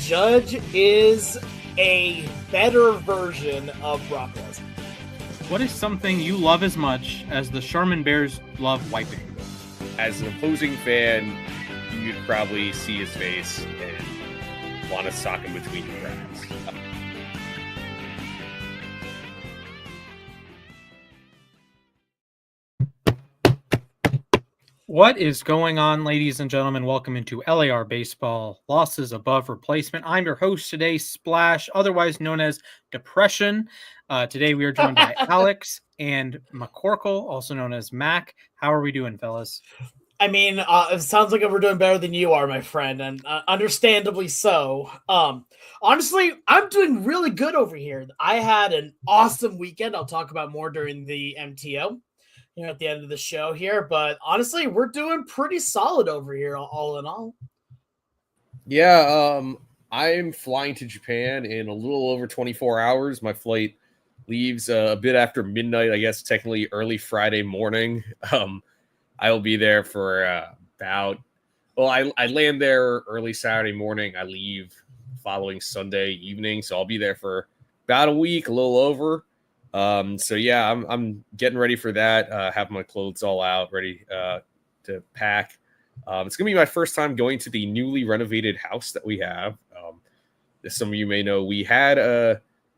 Judge is a better version of Brock Lesnar. What is something you love as much as the Charmin Bears love wiping? As an opposing fan, you'd probably see his face and want to sock him between the cracks. What is going on, ladies and gentlemen? Welcome into LAR Baseball, Losses Above Replacement. I'm your host today, Splash, otherwise known as Depression. Today we are joined by Alex and McCorkle, also known as Mac. How are we doing, fellas? I mean, it sounds like we're doing better than you are, my friend, and understandably so. Honestly, I'm doing really good over here. I had an awesome weekend. I'll talk about more during the MTO. At the end of the show here, but honestly, we're doing pretty solid over here, all in all. Yeah, I'm flying to Japan in a little over 24 hours. My flight leaves a bit after midnight, I guess technically early Friday morning. I will be there for I land there early Saturday morning. I leave following Sunday evening, so I'll be there for about a week, a little over. So yeah, I'm getting ready for that. Have my clothes all out, ready to pack. It's gonna be my first time going to the newly renovated house that we have. As some of you may know, we've had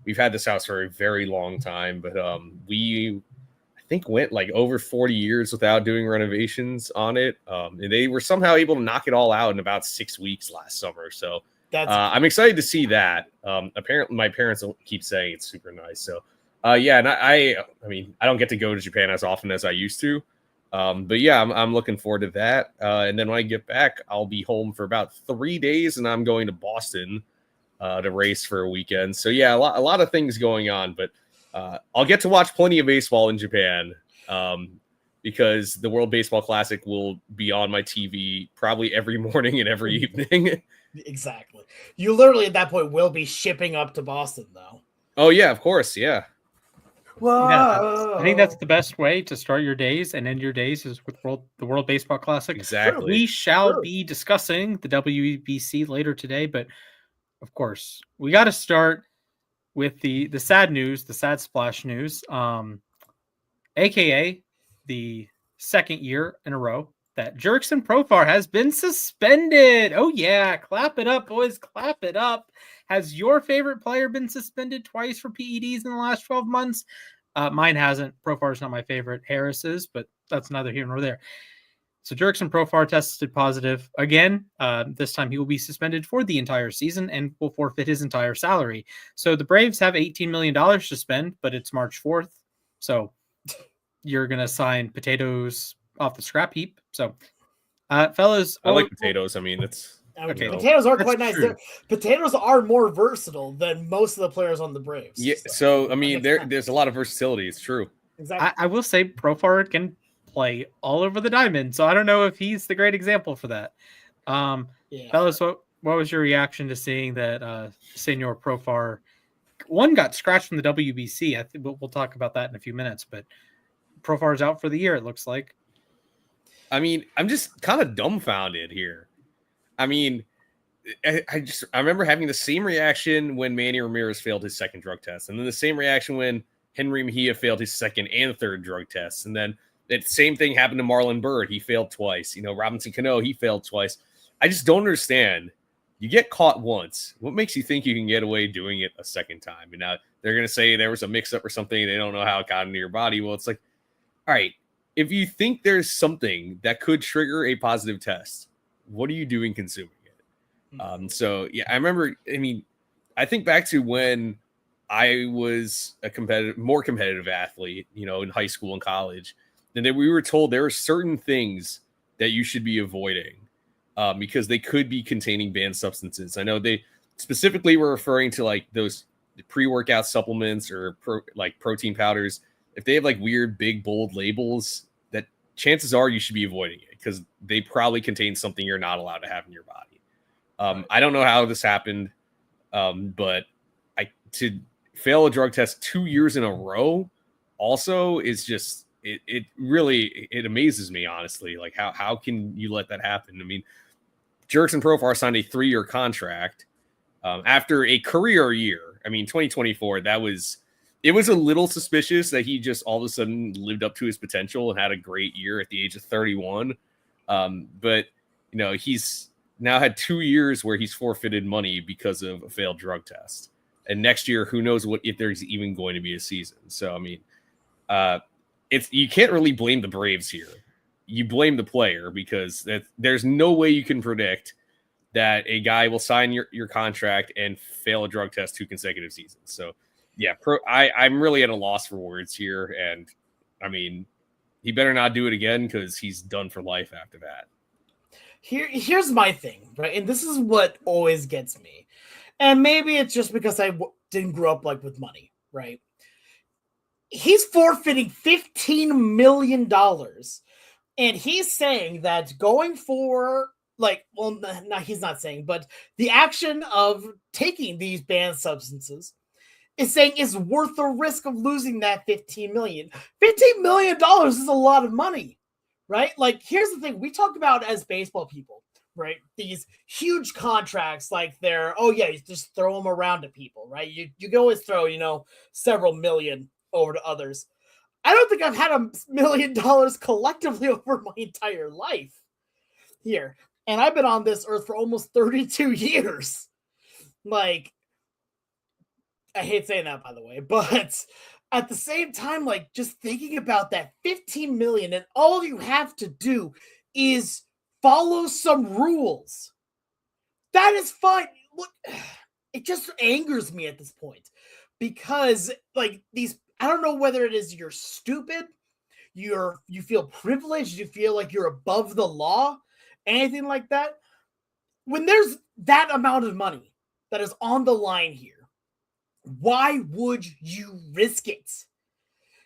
this house for a very long time, but I think went like over 40 years without doing renovations on it. And they were somehow able to knock it all out in about 6 weeks last summer. So I'm excited to see that. Apparently, my parents keep saying it's super nice. So. Yeah, and I mean, I don't get to go to Japan as often as I used to, but yeah, I'm looking forward to that. And then when I get back, I'll be home for about 3 days, and I'm going to Boston to race for a weekend. So yeah, a lot of things going on, but I'll get to watch plenty of baseball in Japan because the World Baseball Classic will be on my TV probably every morning and every evening. Exactly. You literally at that point will be shipping up to Boston, though. Oh yeah, of course, yeah. Whoa. Yeah, I think that's the best way to start your days and end your days is with the World Baseball Classic. Exactly. We shall be discussing the WBC later today, but of course, we got to start with the sad news, the sad splash news, aka the second year in a row that Jurickson Profar has been suspended. Oh yeah, clap it up, boys, clap it up. Has your favorite player been suspended twice for PEDs in the last 12 months? Mine hasn't. Profar is not my favorite. Harris is, but that's neither here nor there. So Jurickson Profar tested positive again. This time he will be suspended for the entire season and will forfeit his entire salary. So the Braves have $18 million to spend, but it's March 4th. So you're going to sign potatoes off the scrap heap. So, fellas. I like potatoes. I mean, it's... Okay, potatoes are quite nice. Potatoes are more versatile than most of the players on the Braves. Yeah, so I mean, there's a lot of versatility. It's true. Exactly. I will say Profar can play all over the diamond, so I don't know if he's the great example for that. Fellas, what was your reaction to seeing that Senor Profar got scratched from the WBC? I think we'll talk about that in a few minutes, but Profar's out for the year. It looks like. I mean, I'm just kind of dumbfounded here. I mean, I remember having the same reaction when Manny Ramirez failed his second drug test, and then the same reaction when Henry Mejia failed his second and third drug tests, and then the same thing happened to Marlon Byrd. He failed twice. Robinson Cano, he failed twice. I just don't understand. You get caught once. What makes you think you can get away doing it a second time? And now they're going to say there was a mix-up or something. They don't know how it got into your body. Well, it's like, all right, if you think there's something that could trigger a positive test, what are you doing consuming it? So yeah, I remember, I mean, I think back to when I was a more competitive athlete, in high school and college, and then we were told there are certain things that you should be avoiding because they could be containing banned substances. I know they specifically were referring to like those pre-workout supplements or protein powders. If they have like weird, big, bold labels, that chances are you should be avoiding it because they probably contain something you're not allowed to have in your body. I don't know how this happened, but to fail a drug test 2 years in a row also is just, it really amazes me, honestly. Like how can you let that happen? I mean, Jurickson Profar signed a 3-year contract. after a career year. I mean, 2024, it was a little suspicious that he just all of a sudden lived up to his potential and had a great year at the age of 31. But, he's now had 2 years where he's forfeited money because of a failed drug test. And next year, who knows if there's even going to be a season. So, I mean, you can't really blame the Braves here. You blame the player because there's no way you can predict that a guy will sign your contract and fail a drug test 2 consecutive seasons. So, yeah, I'm really at a loss for words here. And, I mean, he better not do it again because he's done for life after that. Here's my thing, right? And this is what always gets me. And maybe it's just because I didn't grow up with money, right? He's forfeiting $15 million. And he's saying that going for no, he's not saying, but the action of taking these banned substances is saying it's worth the risk of losing that $15 million. $15 million is a lot of money, right? Here's the thing. We talk about as baseball people, right? These huge contracts, you just throw them around to people, right? You can always throw, several million over to others. I don't think I've had $1 million collectively over my entire life here. And I've been on this earth for almost 32 years. I hate saying that, by the way, but at the same time, just thinking about that 15 million and all you have to do is follow some rules. That is fine. Look, it just angers me at this point because I don't know whether it is you're stupid, you feel privileged, you feel like you're above the law, anything like that. When there's that amount of money that is on the line here, why would you risk it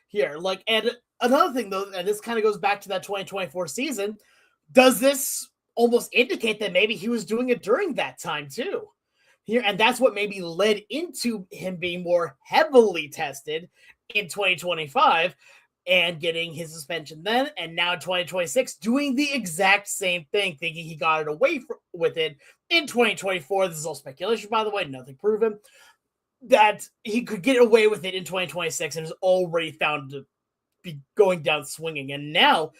here? And another thing though, and this kind of goes back to that 2024 season, does this almost indicate that maybe he was doing it during that time too? Here, and that's what maybe led into him being more heavily tested in 2025 and getting his suspension then, and now 2026 doing the exact same thing, thinking he got it away with it in 2024. This is all speculation, by the way, nothing proven, that he could get away with it in 2026 and is already found to be going down swinging. And now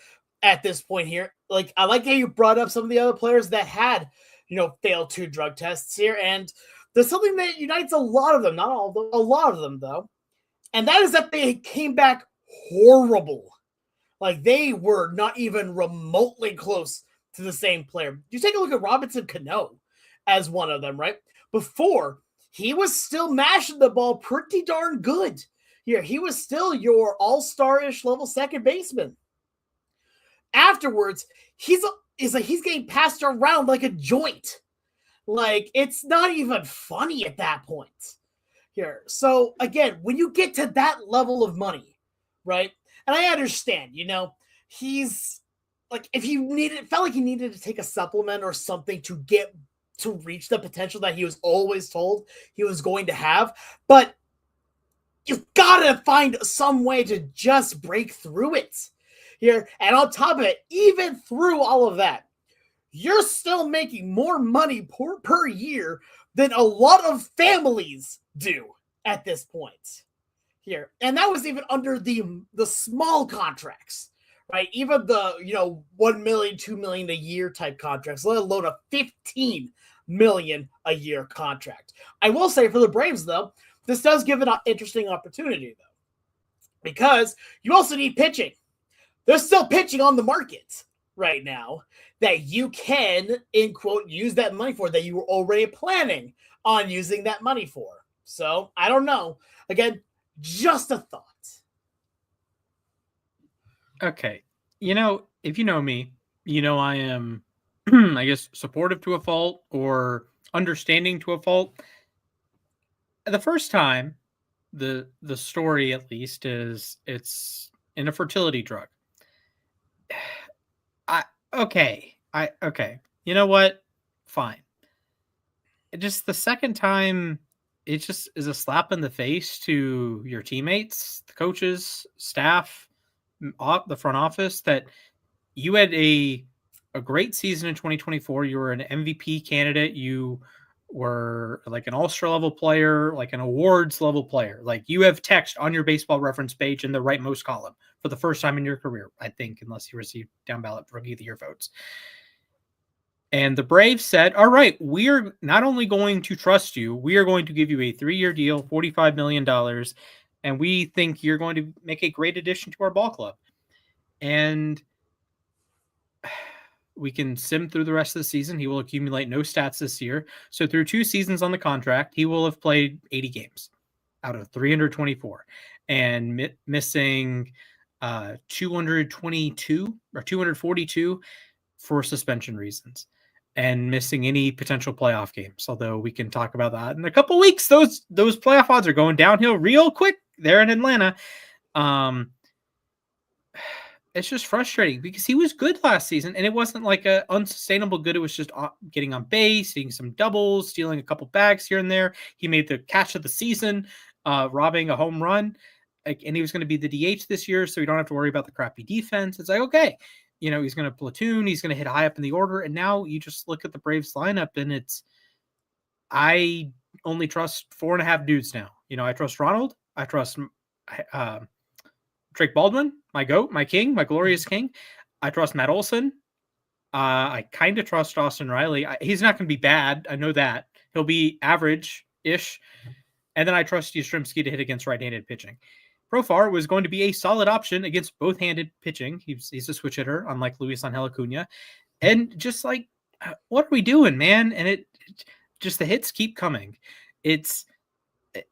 at this point here, I like how you brought up some of the other players that had, failed 2 drug tests here. And there's something that unites a lot of them, not all of them, a lot of them though. And that is that they came back horrible. They were not even remotely close to the same player. You take a look at Robinson Cano as one of them, right? Before, he was still mashing the ball pretty darn good. Here, he was still your all-star-ish level second baseman. Afterwards, he's getting passed around like a joint. It's not even funny at that point. Here. So again, when you get to that level of money, right? And I understand, he's if he felt like he needed to take a supplement or something to get to reach the potential that he was always told he was going to have, but you've got to find some way to just break through it here. And on top of it, even through all of that, you're still making more money per year than a lot of families do at this point here. And that was even under the small contracts, right? Even the, 1 million, 2 million a year type contracts, let alone a 15 million a year contract. I will say for the Braves though, this does give an interesting opportunity though, because you also need pitching. There's still pitching on the market right now that you can, in quote, use that money for, that you were already planning on using that money for. So I don't know. Again, just a thought. Okay. If you know me, I am, I guess, supportive to a fault or understanding to a fault. The first time, the story at least is it's in a fertility drug. Okay. You know what? Fine. Just the second time, it just is a slap in the face to your teammates, the coaches, staff, the front office, that you had a great season in 2024. You were an MVP candidate. You were like an all-star level player, like an awards level player. Like you have text on your baseball reference page in the rightmost column for the first time in your career, I think, unless you received down ballot rookie of the year votes. And the Braves said, all right, we're not only going to trust you, we are going to give you a 3-year deal, $45 million. And we think you're going to make a great addition to our ball club. And we can sim through the rest of the season. He will accumulate no stats this year. So through 2 seasons on the contract, he will have played 80 games out of 324 and missing 222 or 242 for suspension reasons and missing any potential playoff games. Although we can talk about that in a couple weeks. Those playoff odds are going downhill real quick there in Atlanta. It's just frustrating because he was good last season and it wasn't like a unsustainable good. It was just getting on base, hitting some doubles, stealing a couple bags here and there. He made the catch of the season, robbing a home run, and he was going to be the DH this year. So you don't have to worry about the crappy defense. It's like, okay, he's going to platoon, he's going to hit high up in the order. And now you just look at the Braves lineup and I only trust 4.5 dudes now. I trust Ronald. I trust, Drake Baldwin, my GOAT, my king, my glorious king. I trust Matt Olson. I kind of trust Austin Riley. He's not going to be bad. I know that. He'll be average-ish. And then I trust Yastrzemski to hit against right-handed pitching. Profar was going to be a solid option against both-handed pitching. He's a switch hitter, unlike Luis Angel Acuna. And just like, what are we doing, man? And just the hits keep coming. It's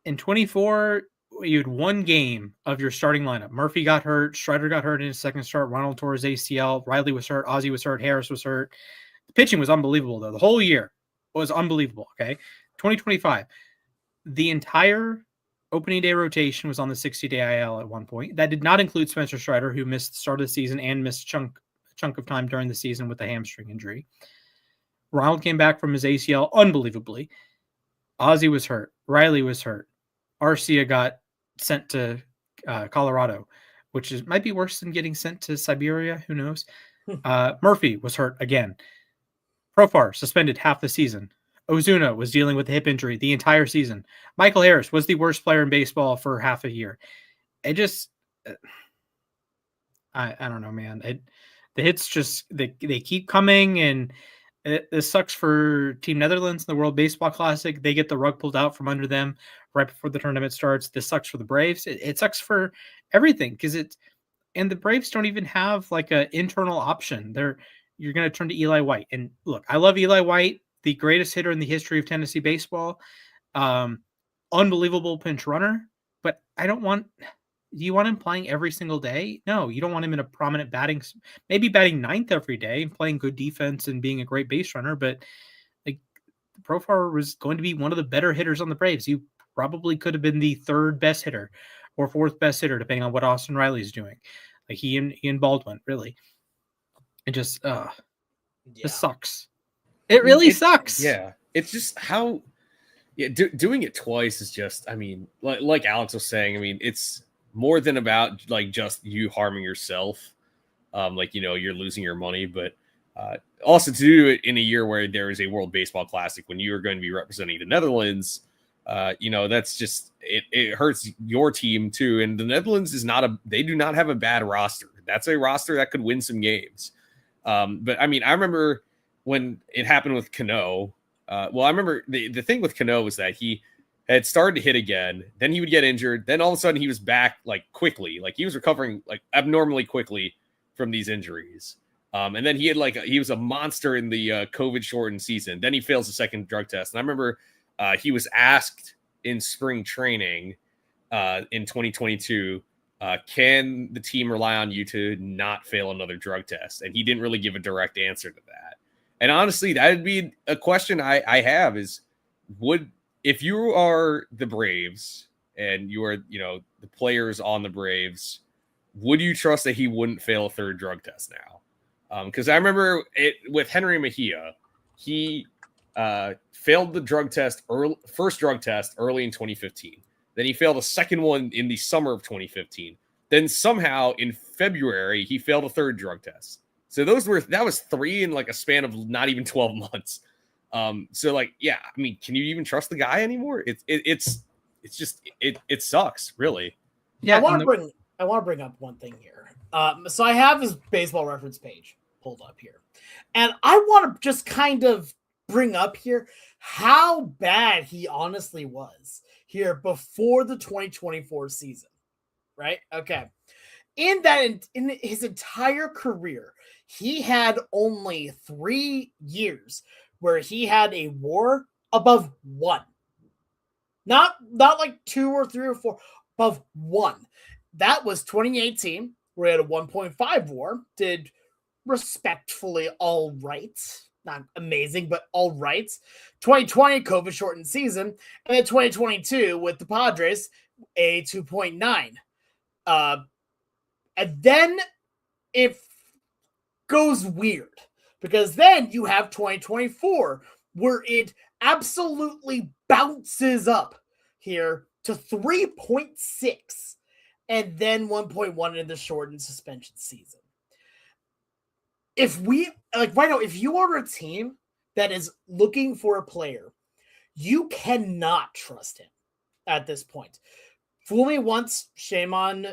in 24. You had 1 game of your starting lineup. Murphy got hurt. Strider got hurt in his second start. Ronald tore his ACL. Riley was hurt. Ozzie was hurt. Harris was hurt. The pitching was unbelievable, though. The whole year was unbelievable, okay? 2025, the entire opening day rotation was on the 60-day IL at one point. That did not include Spencer Strider, who missed the start of the season and missed a chunk of time during the season with a hamstring injury. Ronald came back from his ACL unbelievably. Ozzie was hurt. Riley was hurt. Arcia got sent to Colorado, which might be worse than getting sent to Siberia. Who knows? Murphy was hurt again. Profar suspended half the season. Ozuna was dealing with a hip injury the entire season. Michael Harris was the worst player in baseball for half a year. It just, I don't know, man. The hits just, they keep coming, and this sucks for Team Netherlands in the World Baseball Classic. They get the rug pulled out from under them right before the tournament starts. This sucks for the Braves. It sucks for everything because and the Braves don't even have like an internal option. You're going to turn to Eli White. And look, I love Eli White, the greatest hitter in the history of Tennessee baseball. Unbelievable pinch runner, but do you want him playing every single day? No, you don't want him in a prominent maybe batting 9th every day and playing good defense and being a great base runner. But like Profar was going to be one of the better hitters on the Braves. He probably could have been the 3rd best hitter or 4th best hitter, depending on what Austin Riley's doing. Like he and Baldwin, really. It just, It sucks. It really sucks. Yeah. It's just how, doing it twice is just, I mean, like Alex was saying, I mean, it's more than about like just you harming yourself. You're losing your money, but also to do it in a year where there is a World Baseball Classic when you are going to be representing the Netherlands, that's just, it hurts your team too. And the Netherlands they do not have a bad roster. That's a roster that could win some games. But I mean, I remember when it happened with Cano. I remember the thing with Cano was that he had started to hit again, then he would get injured, then all of a sudden he was back like quickly, like he was recovering like abnormally quickly from these injuries. And then he was a monster in the COVID shortened season. Then he fails the second drug test. And I remember he was asked in spring training in 2022, can the team rely on you to not fail another drug test? And he didn't really give a direct answer to that. And honestly, that'd be a question I have is, if you are the Braves and you are, the players on the Braves, would you trust that he wouldn't fail a 3rd drug test now? Because I remember it with Henry Mejia, he failed the first drug test early in 2015. Then he failed a second one in the summer of 2015. Then somehow in February, he failed a 3rd drug test. So that was 3 in like a span of not even 12 months. So like, yeah, I mean, can you even trust the guy anymore? It's just it sucks, really. Yeah, I want to bring up one thing here. So I have his baseball reference page pulled up here, and I want to just kind of bring up here how bad he honestly was here before the 2024 season. Right? Okay. In his entire career, he had only 3 years where he had a WAR above 1. Not like 2 or 3 or 4, above 1. That was 2018, where he had a 1.5 WAR, did respectfully all right. Not amazing, but all right. 2020, COVID shortened season, and then 2022 with the Padres, a 2.9. And then it goes weird because then you have 2024 where it absolutely bounces up here to 3.6 and then 1.1 in the shortened suspension season. If we like right now, if you are a team that is looking for a player, you cannot trust him at this point. Fool me once, shame on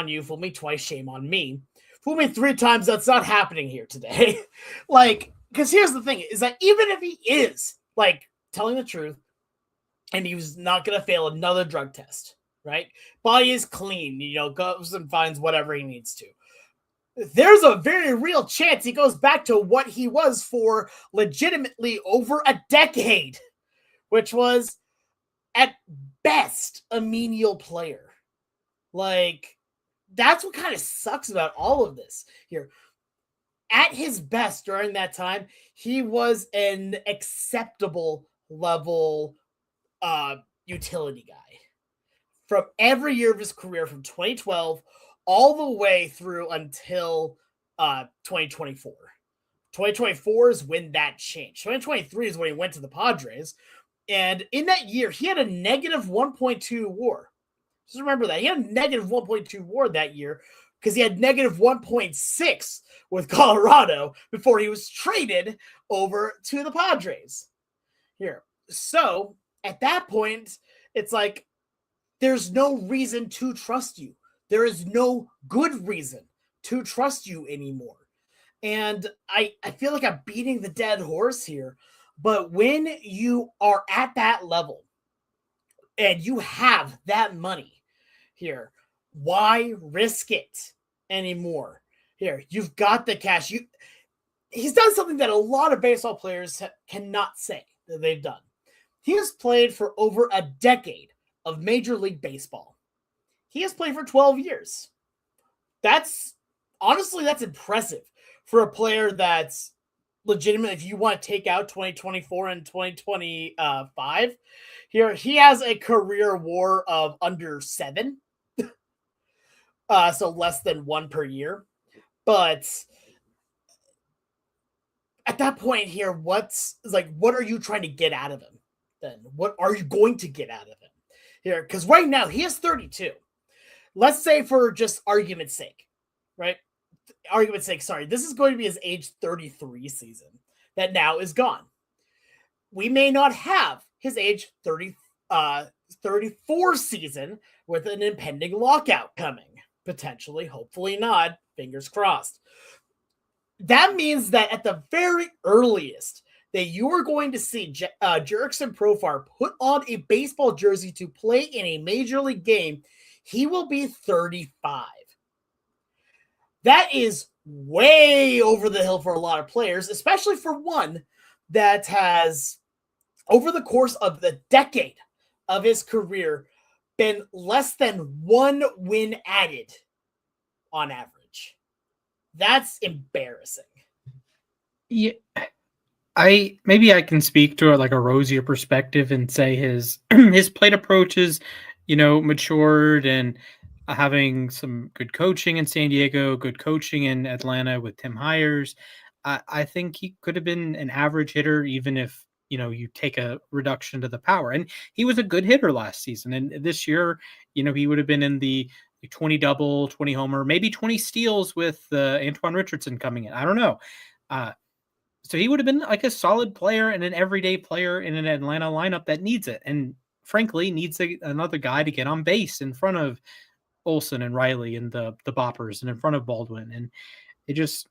you. Fool me twice, shame on me. Fool me 3 times, that's not happening here today. Like, because here's the thing, is that even if he is, like, telling the truth, and he was not going to fail another drug test, right? Body is clean, goes and finds whatever he needs to. There's a very real chance he goes back to what he was for legitimately over a decade, which was, at best, a menial player. Like, that's what kind of sucks about all of this here. At his best during that time, he was an acceptable level utility guy. From every year of his career, from 2012 all the way through until 2024. 2024 is when that changed. 2023 is when he went to the Padres. And in that year, he had a negative 1.2 WAR. Just remember that. He had a negative 1.2 WAR that year because he had negative 1.6 with Colorado before he was traded over to the Padres. Here. So, at that point, it's like, there's no reason to trust you. There is no good reason to trust you anymore. And I feel like I'm beating the dead horse here. But when you are at that level and you have that money here, why risk it anymore? Here, you've got the cash. He's done something that a lot of baseball players cannot say that they've done. He has played for over a decade of Major League Baseball. He has played for 12 years. That's impressive for a player that's legitimate. If you want to take out 2024 and 2025, here he has a career WAR of under 7. So less than 1 per year. But at that point here, what are you trying to get out of him then? What are you going to get out of him here? Because right now he is 32. Let's say for just argument's sake, right? Argument's sake, sorry. This is going to be his age 33 season that now is gone. We may not have his age 34 season with an impending lockout coming. Potentially, hopefully not. Fingers crossed. That means that at the very earliest that you are going to see Jurickson Profar put on a baseball jersey to play in a major league game, he will be 35. That is way over the hill for a lot of players, especially for one that has, over the course of the decade of his career, been less than 1 win added on average. That's embarrassing. Yeah, I can speak to like a rosier perspective and say his plate approach is, matured, and having some good coaching in San Diego, good coaching in Atlanta with Tim Hires. I think he could have been an average hitter, even if, you take a reduction to the power. And he was a good hitter last season. And this year, he would have been in the 20 double, 20 homer, maybe 20 steals with Antoine Richardson coming in. I don't know. So he would have been like a solid player and an everyday player in an Atlanta lineup that needs it. And frankly, needs another guy to get on base in front of Olsen and Riley and the boppers and in front of Baldwin. And it just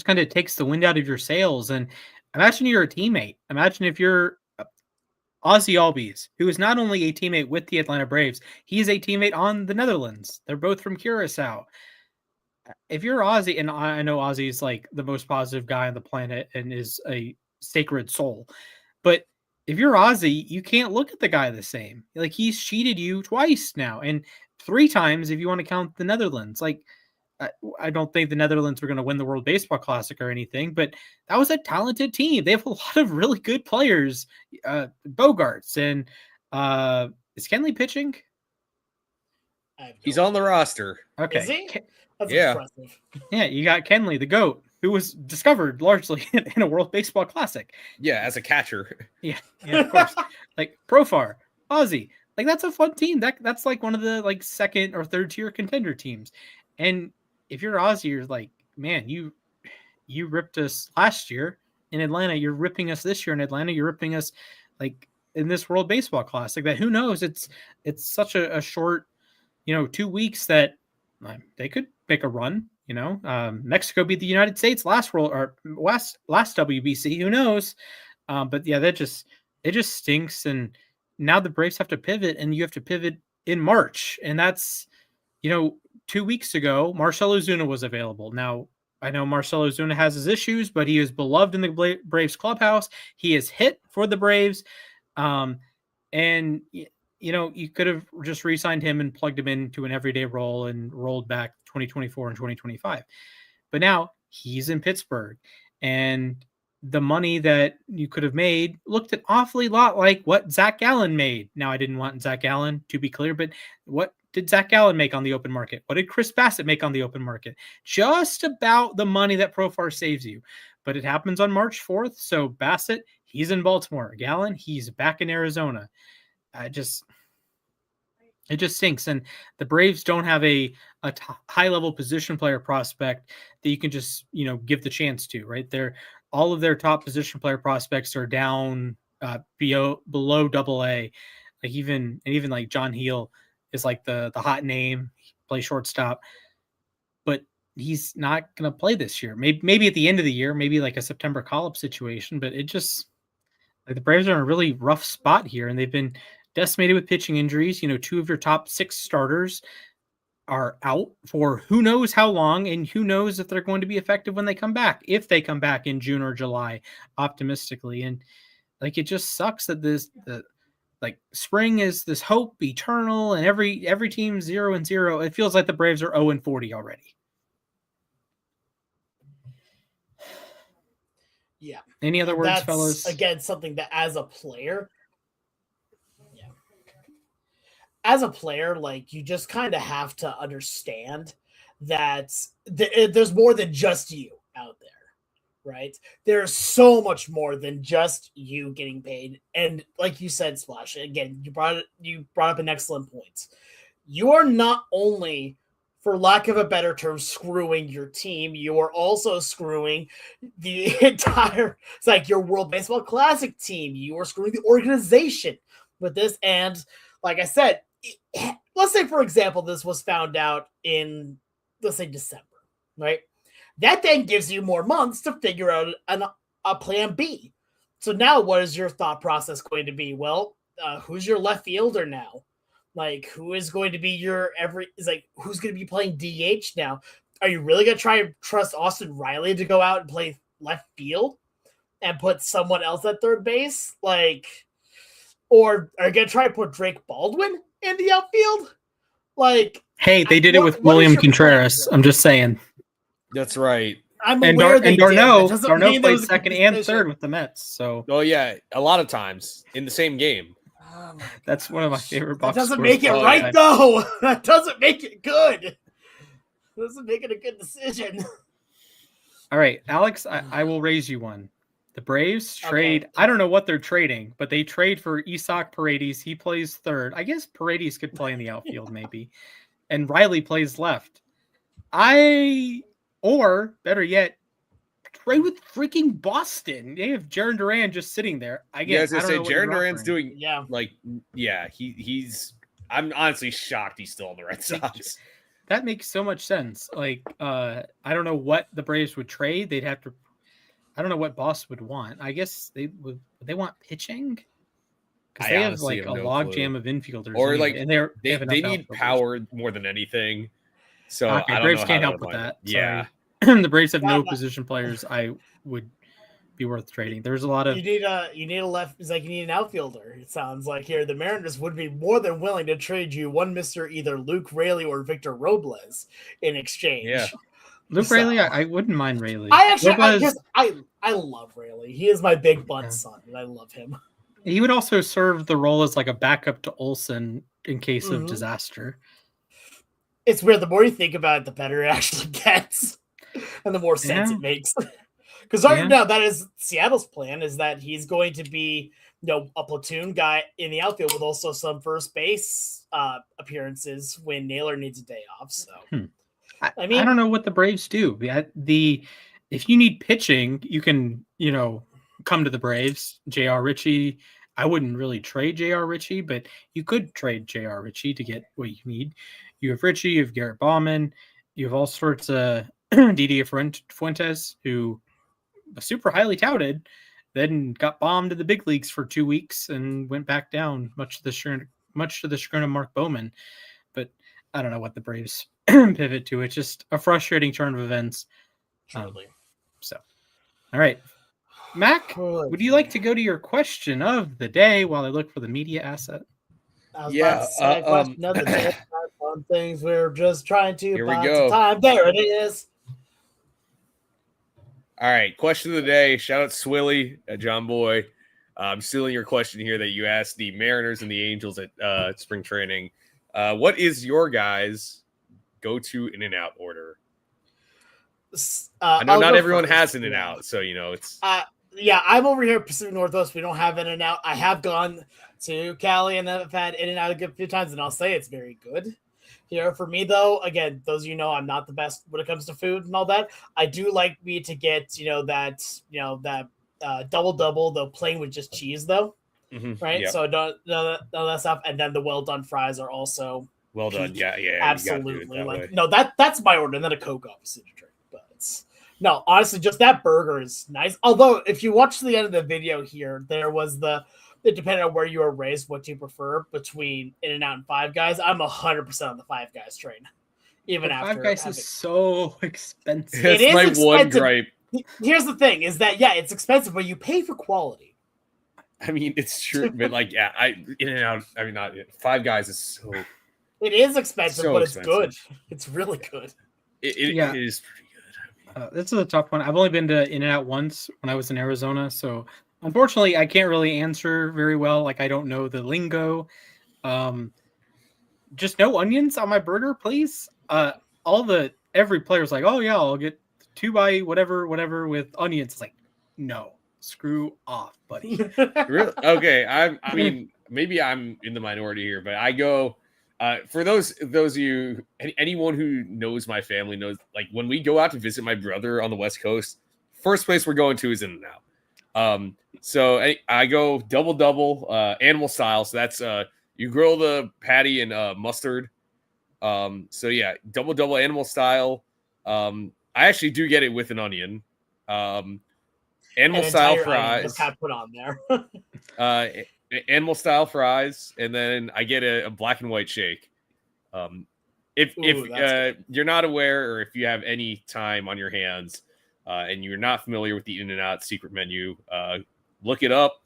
kind of takes the wind out of your sails. And imagine you're a teammate. Imagine if you're Ozzy Albies, who is not only a teammate with the Atlanta Braves, he's a teammate on the Netherlands. They're both from Curacao. If you're Ozzy, and I know Ozzy is like the most positive guy on the planet and is a sacred soul, but if you're Ozzy, you can't look at the guy the same. Like, he's cheated you twice now, and 3 times if you want to count the Netherlands. Like, I don't think the Netherlands were going to win the World Baseball Classic or anything, but that was a talented team. They have a lot of really good players. Bogarts and is Kenley pitching? He's on the roster. Okay. Is he? That's Yeah. impressive. Yeah, you got Kenley, the GOAT, who was discovered largely in a World Baseball Classic. Yeah, as a catcher. Yeah, of course. Like Profar, Ozzy. Like, that's a fun team. That's like one of the like second or third tier contender teams. And if you're Ozzy, you're like, man, you ripped us last year in Atlanta. You're ripping us this year in Atlanta. You're ripping us like in this World Baseball Classic. That who knows? It's such a short, 2 weeks that they could make a run. Mexico beat the United States last WBC. Who knows? But yeah, it just stinks. And now the Braves have to pivot, and you have to pivot in March, and that's 2 weeks ago, Marcell Ozuna was available. Now, I know Marcell Ozuna has his issues, but he is beloved in the Braves clubhouse. He is hit for the Braves. And, you could have just re-signed him and plugged him into an everyday role and rolled back 2024 and 2025. But now he's in Pittsburgh, and the money that you could have made looked an awfully lot like what Zach Gallen made. Now, I didn't want Zach Gallen, to be clear, but what did Zach Gallen make on the open market? What did Chris Bassett make on the open market? Just about the money that Profar saves you. But it happens on March 4th. So Bassett, he's in Baltimore. Gallen, he's back in Arizona. It just stinks. And the Braves don't have a high-level position player prospect that you can just, give the chance to, right? All of their top position player prospects are down below AA. Like even like John Heel is like the hot name. He plays shortstop, but he's not going to play this year. Maybe at the end of the year, maybe like a September call-up situation, but it just like the Braves are in a really rough spot here, and they've been decimated with pitching injuries. 2 of your top 6 starters are out for who knows how long, and who knows if they're going to be effective when they come back, if they come back in June or July, optimistically. And like, it just sucks that like spring is this hope eternal, and every team 0-0. It feels like the Braves are 0-40 already. Yeah. Any other words, fellas? Again, something that as a player, like, you just kind of have to understand that there's more than just you out there. Right? There's so much more than just you getting paid. And like you said, Splash, again, you brought up an excellent point. You are not only, for lack of a better term, screwing your team, you are also screwing the entire, it's like your World Baseball Classic team. You are screwing the organization with this. And like I said, let's say, for example, this was found out in, let's say, December, right? That then gives you more months to figure out a plan B. So now what is your thought process going to be? Well, who's your left fielder now? Like, who is going to be who's going to be playing DH now? Are you really going to try and trust Austin Riley to go out and play left field and put someone else at third base? Like, or are you going to try and put Drake Baldwin in the outfield? Like, hey, they did it with William Contreras. I'm just saying. That's right. I'm aware they D'Arnaud played did. second and third with the Mets. So, oh yeah, a lot of times in the same game. Oh that's one of my favorite box That doesn't scores make it of all right, time. though. That doesn't make it good. Doesn't make it a good decision. All right, Alex, I will raise you one. The Braves trade. Okay. I don't know what they're trading, but they trade for Isaac Paredes. He plays third. I guess Paredes could play in the outfield, maybe. And Riley plays left. Or better yet, trade with freaking Boston. They have Jaron Duran just sitting there. I guess I don't know what Jaron you're Duran's offering. doing he's. I'm honestly shocked he's still on the Red Sox. That makes so much sense. Like, I don't know what the Braves would trade. They'd have to. I don't know what Boston would want. I guess they would. They want pitching because they have like a logjam of infielders, or anyway, like and they need power more than anything. So okay, I don't Braves know can't how help with that. Yeah, the Braves have no position players. I would be worth trading. There's a lot of you need a left. It's like you need an outfielder. It sounds like here the Mariners would be more than willing to trade you one Mr. either Luke Raley or Victor Robles in exchange. Yeah. Luke Raley, I wouldn't mind Raley. I love Raley. He is my big butt son, and I love him. He would also serve the role as like a backup to Olsen in case of disaster. It's weird. The more you think about it, the better it actually gets, and the more sense it makes. Because right now, that is Seattle's plan: is that he's going to be, a platoon guy in the outfield with also some first base appearances when Naylor needs a day off. So. I mean, I don't know what the Braves do. If you need pitching, you can, come to the Braves. J.R. Ritchie, I wouldn't really trade J.R. Ritchie, but you could trade J.R. Ritchie to get what you need. You have Ritchie, you have Garrett Bauman, you have all sorts of Didier Fuentes, who was super highly touted, then got bombed to the big leagues for 2 weeks and went back down, much to the chagrin of Mark Bowman. But I don't know what the Braves pivot to. It's just a frustrating turn of events. Truly. All right. Mac, would you like to go to your question of the day while I look for the media asset? I was about to say question of the day. On things we're just trying to Here we go. Time. There it is. All right. Question of the day. Shout out Swilly, John Boy. I'm stealing your question here that you asked the Mariners and the Angels at spring training. What is your guys' go-to In-N-Out order? I know not everyone has In-N-Out, so it's. I'm over here Pacific Northwest. We don't have In-N-Out. I have gone to Cali and I've had In-N-Out a good few times, and I'll say it's very good. Here for me, though, again, those of you know I'm not the best when it comes to food and all that. I do like me to get that double, the plain with just cheese, though. Mm-hmm. Right, yep. so all that stuff, and then the well done fries are also well done. Yeah, absolutely. That's my order, and then a Coke obviously to drink. But honestly, just that burger is nice. Although, if you watch the end of the video here, there was depending on where you were raised, what you prefer between In-N-Out and Five Guys. I'm 100% on the Five Guys train. Even after Five Guys is so expensive. That's my expensive. One gripe. Here's the thing: is that it's expensive, but you pay for quality. I mean, it's true, but In-N-Out. I mean, not Five Guys is so. It is expensive, but it's good. It's really good. It is pretty good. This is a tough one. I've only been to In-N-Out once when I was in Arizona, so unfortunately, I can't really answer very well. Like, I don't know the lingo. Just no onions on my burger, please. Every player's like, oh yeah, I'll get 2 by whatever with onions. It's like, no, screw off, buddy. Really? Okay. I mean, maybe I'm in the minority here, but I go for those of you, anyone who knows my family knows, like, when we go out to visit my brother on the West Coast, first place we're going to is In-N-Out. So I go double animal style. So that's you grill the patty in mustard. So yeah, double animal style. I actually do get it with an onion. Animal style fries. Just kind of put on there. Animal style fries, and then I get a black and white shake. If you're not aware, or if you have any time on your hands, and you're not familiar with the In-N-Out secret menu, look it up.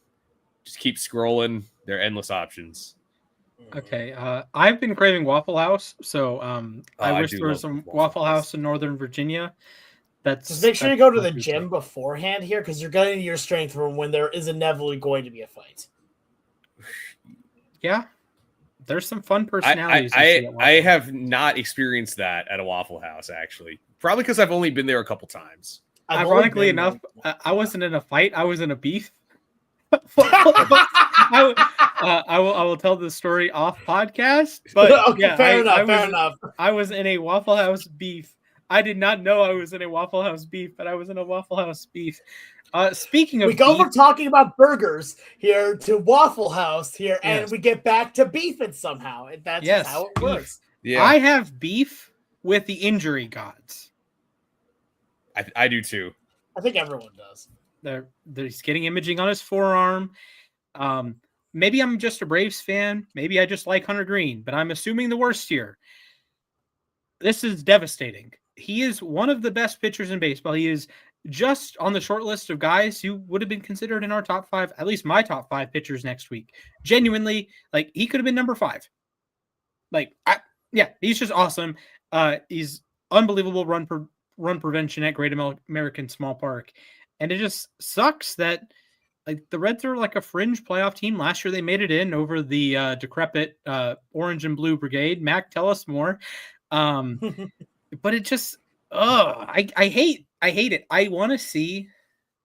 Just keep scrolling. There are endless options. Okay. I've been craving Waffle House, so I wish there was some Waffle House in Northern Virginia. Just make sure you go to the gym beforehand here, because you're getting your strength from when there is inevitably going to be a fight. Yeah. There's some fun personalities. I have not experienced that at a Waffle House, actually. Probably because I've only been there a couple times. Ironically enough, I wasn't in a fight. I was in a beef. I will tell the story off podcast. But okay, fair enough. I was in a Waffle House beef I did not know I was in a Waffle House beef, but I was in a Waffle House beef. Speaking of we go beef, from talking about burgers here to Waffle House here, and Yes. we get back to beefing somehow. That's just how it beef. works. Yeah, I have beef with the injury gods. I do too. I think everyone does. He's getting imaging on his forearm. Maybe I'm just a Braves fan. Maybe I just like Hunter Green, but I'm assuming the worst here. This is devastating. He is one of the best pitchers in baseball. He is just on the short list of guys who would have been considered in our top 5, at least my top 5 pitchers next week. Genuinely, like, he could have been number 5. Like, he's just awesome. He's unbelievable run prevention at Great American Small Park. And it just sucks that, like, the Reds are like a fringe playoff team. Last year they made it in over the decrepit orange and blue brigade. Mac, tell us more. But it just, I hate it. I want to see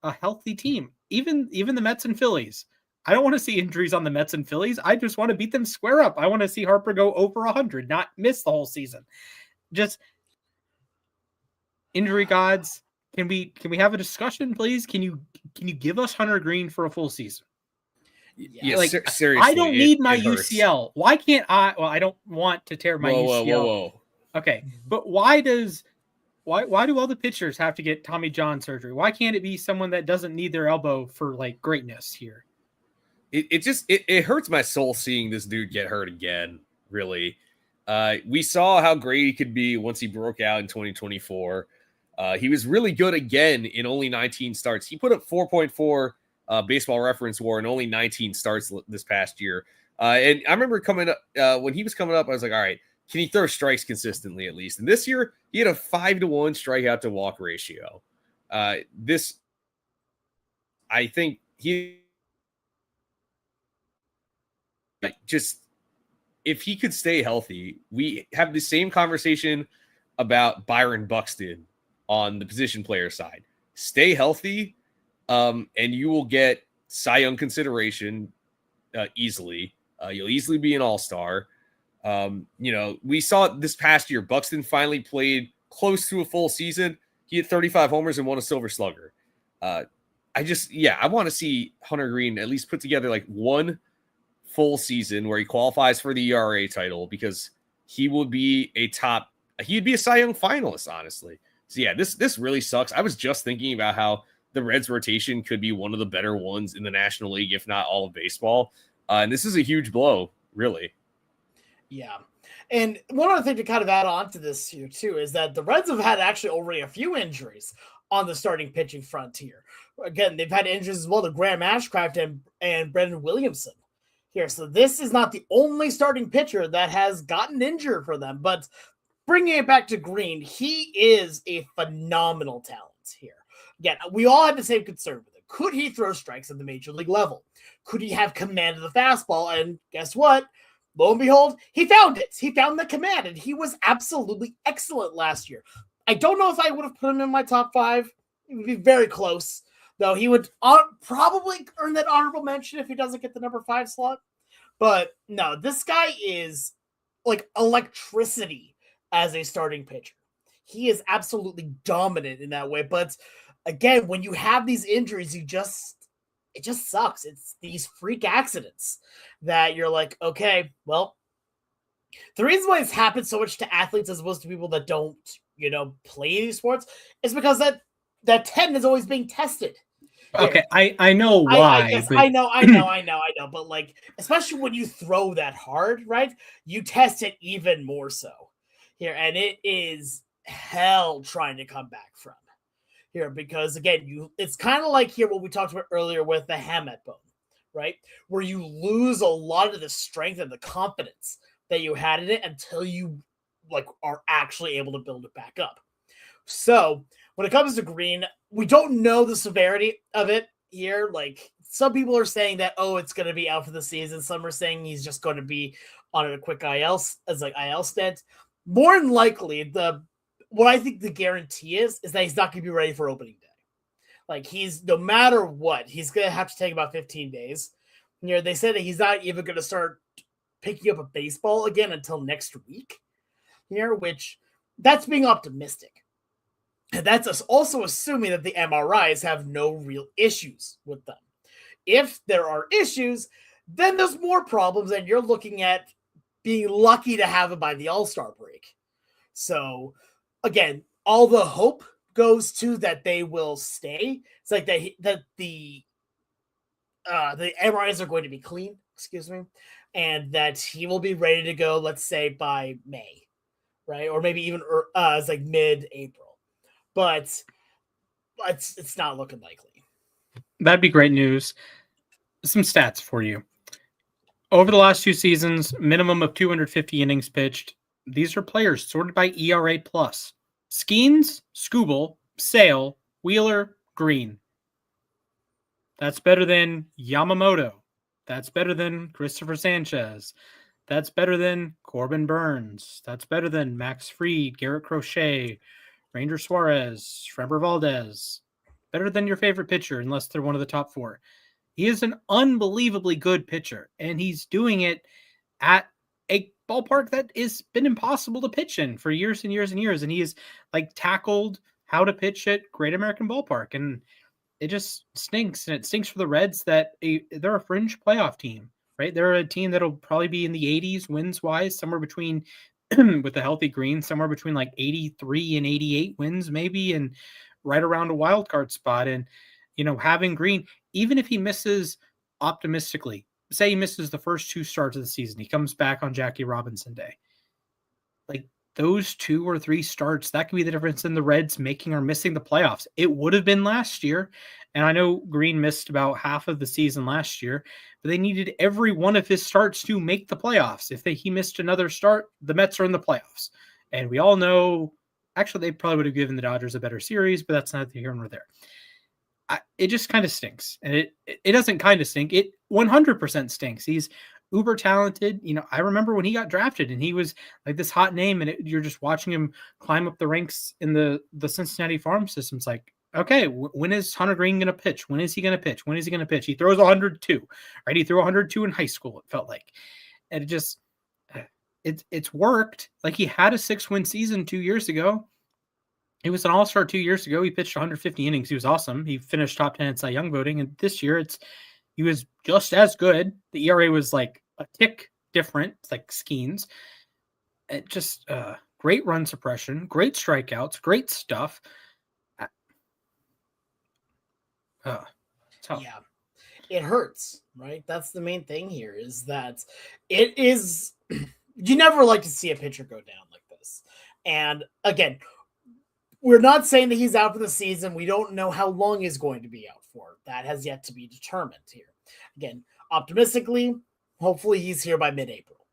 a healthy team. Even the Mets and Phillies. I don't want to see injuries on the Mets and Phillies. I just want to beat them square up. I want to see Harper go over 100, not miss the whole season. Just injury gods. Can we have a discussion, please? Can you give us Hunter Green for a full season? Yeah, like, seriously, I don't need my hurts. UCL. Why can't I? Well, I don't want to tear my UCL. Whoa. Okay, but why do all the pitchers have to get Tommy John surgery? Why can't it be someone that doesn't need their elbow for, like, greatness here? It hurts my soul seeing this dude get hurt again. Really, we saw how great he could be once he broke out in 2024. He was really good again in only 19 starts. He put up 4.4 Baseball Reference WAR in only 19 starts this past year. And I remember coming up when he was coming up, I was like, all right, can he throw strikes consistently at least? And this year he had a 5-to-1 strikeout to walk ratio. I think he just, if he could stay healthy, we have the same conversation about Byron Buxton on the position player side. Stay healthy, and you will get Cy Young consideration easily. You'll easily be an all-star. We saw this past year, Buxton finally played close to a full season. He had 35 homers and won a Silver Slugger. I want to see Hunter Green at least put together like one full season where he qualifies for the ERA title, because he would be he'd be a Cy Young finalist, honestly. So yeah, this really sucks. I was just thinking about how the Reds rotation could be one of the better ones in the National League, if not all of baseball. And this is a huge blow, really. Yeah. And one other thing to kind of add on to this here too is that the Reds have had actually already a few injuries on the starting pitching frontier. Again, they've had injuries as well to Graham Ashcraft and Brendan Williamson here. So this is not the only starting pitcher that has gotten injured for them. But bringing it back to Green, he is a phenomenal talent here. Again, we all had the same concern with him. Could he throw strikes at the major league level? Could he have command of the fastball? And guess what? Lo and behold, he found it. He found the command, and he was absolutely excellent last year. I don't know if I would have put him in my top 5. It would be very close, though. He would probably earn that honorable mention if he doesn't get the number 5 slot. But no, this guy is like electricity as a starting pitcher. He is absolutely dominant in that way. But again, when you have these injuries, it just sucks. It's these freak accidents that you're like, okay, well, the reason why it's happened so much to athletes as opposed to people that don't, play these sports is because that tendon is always being tested. Okay, I know why. I know. But like, especially when you throw that hard, right? You test it even more so here. And it is hell trying to come back from here, because again, it's kind of like here what we talked about earlier with the hamate bone, right? Where you lose a lot of the strength and the confidence that you had in it until you like are actually able to build it back up. So when it comes to Green, we don't know the severity of it here. Like, some people are saying that, it's going to be out for the season. Some are saying he's just going to be on a quick IL stint. More than likely, what I think the guarantee is that he's not going to be ready for opening day. Like, no matter what, he's going to have to take about 15 days. They said that he's not even going to start picking up a baseball again until next week. Which that's being optimistic. That's also assuming that the MRIs have no real issues with them. If there are issues, then there's more problems, and you're looking at being lucky to have it by the All-Star break. So, again, all the hope goes to that they will stay. It's like that the MRIs are going to be clean, and that he will be ready to go, let's say, by May, right? Or maybe even it's like mid-April. But it's not looking likely. That'd be great news. Some stats for you. Over the last 2 seasons, minimum of 250 innings pitched. These are players sorted by ERA plus. Skeens, Skubal, Sale, Wheeler, Green. That's better than Yamamoto. That's better than Christopher Sanchez. That's better than Corbin Burns. That's better than Max Fried, Garrett Crochet, Ranger Suarez, Framber Valdez. Better than your favorite pitcher, unless they're one of the top 4. He is an unbelievably good pitcher, and he's doing it at a ballpark that has been impossible to pitch in for years and years and years. And he has tackled how to pitch at Great American Ballpark. And it just stinks. And it stinks for the Reds that they're a fringe playoff team, right? They're a team that'll probably be in the 80s wins wise, somewhere between with a healthy Green, somewhere between 83 and 88 wins, maybe, and right around a wild card spot. And, having Green, even if he misses optimistically, say he misses the first 2 starts of the season, he comes back on Jackie Robinson Day. Those 2 or 3 starts, that could be the difference in the Reds making or missing the playoffs. It would have been last year. And I know Green missed about half of the season last year, but they needed every one of his starts to make the playoffs. If he missed another start, the Mets are in the playoffs. And we all know, actually, they probably would have given the Dodgers a better series, but that's neither here nor there. It just kind of stinks. And it doesn't kind of stink. It 100% stinks. He's uber talented. I remember when he got drafted and he was this hot name, and you're just watching him climb up the ranks in the Cincinnati farm system. It's okay, when is Hunter Green going to pitch? When is he going to pitch? When is he going to pitch? He throws 102, right? He threw 102 in high school, it felt like. And it just, it's worked. He had a 6-win season 2 years ago. He was an all-star 2 years ago. He pitched 150 innings. He was awesome. He finished top 10 in Cy Young voting. And this year he was just as good. The ERA was a tick different. It's Skeens. It just great run suppression, great strikeouts, great stuff. Yeah, it hurts, right? That's the main thing here, is that it is, you never like to see a pitcher go down like this. And again, we're not saying that he's out for the season. We don't know how long he's going to be out for. That has yet to be determined here. Again, optimistically, hopefully he's here by mid-April.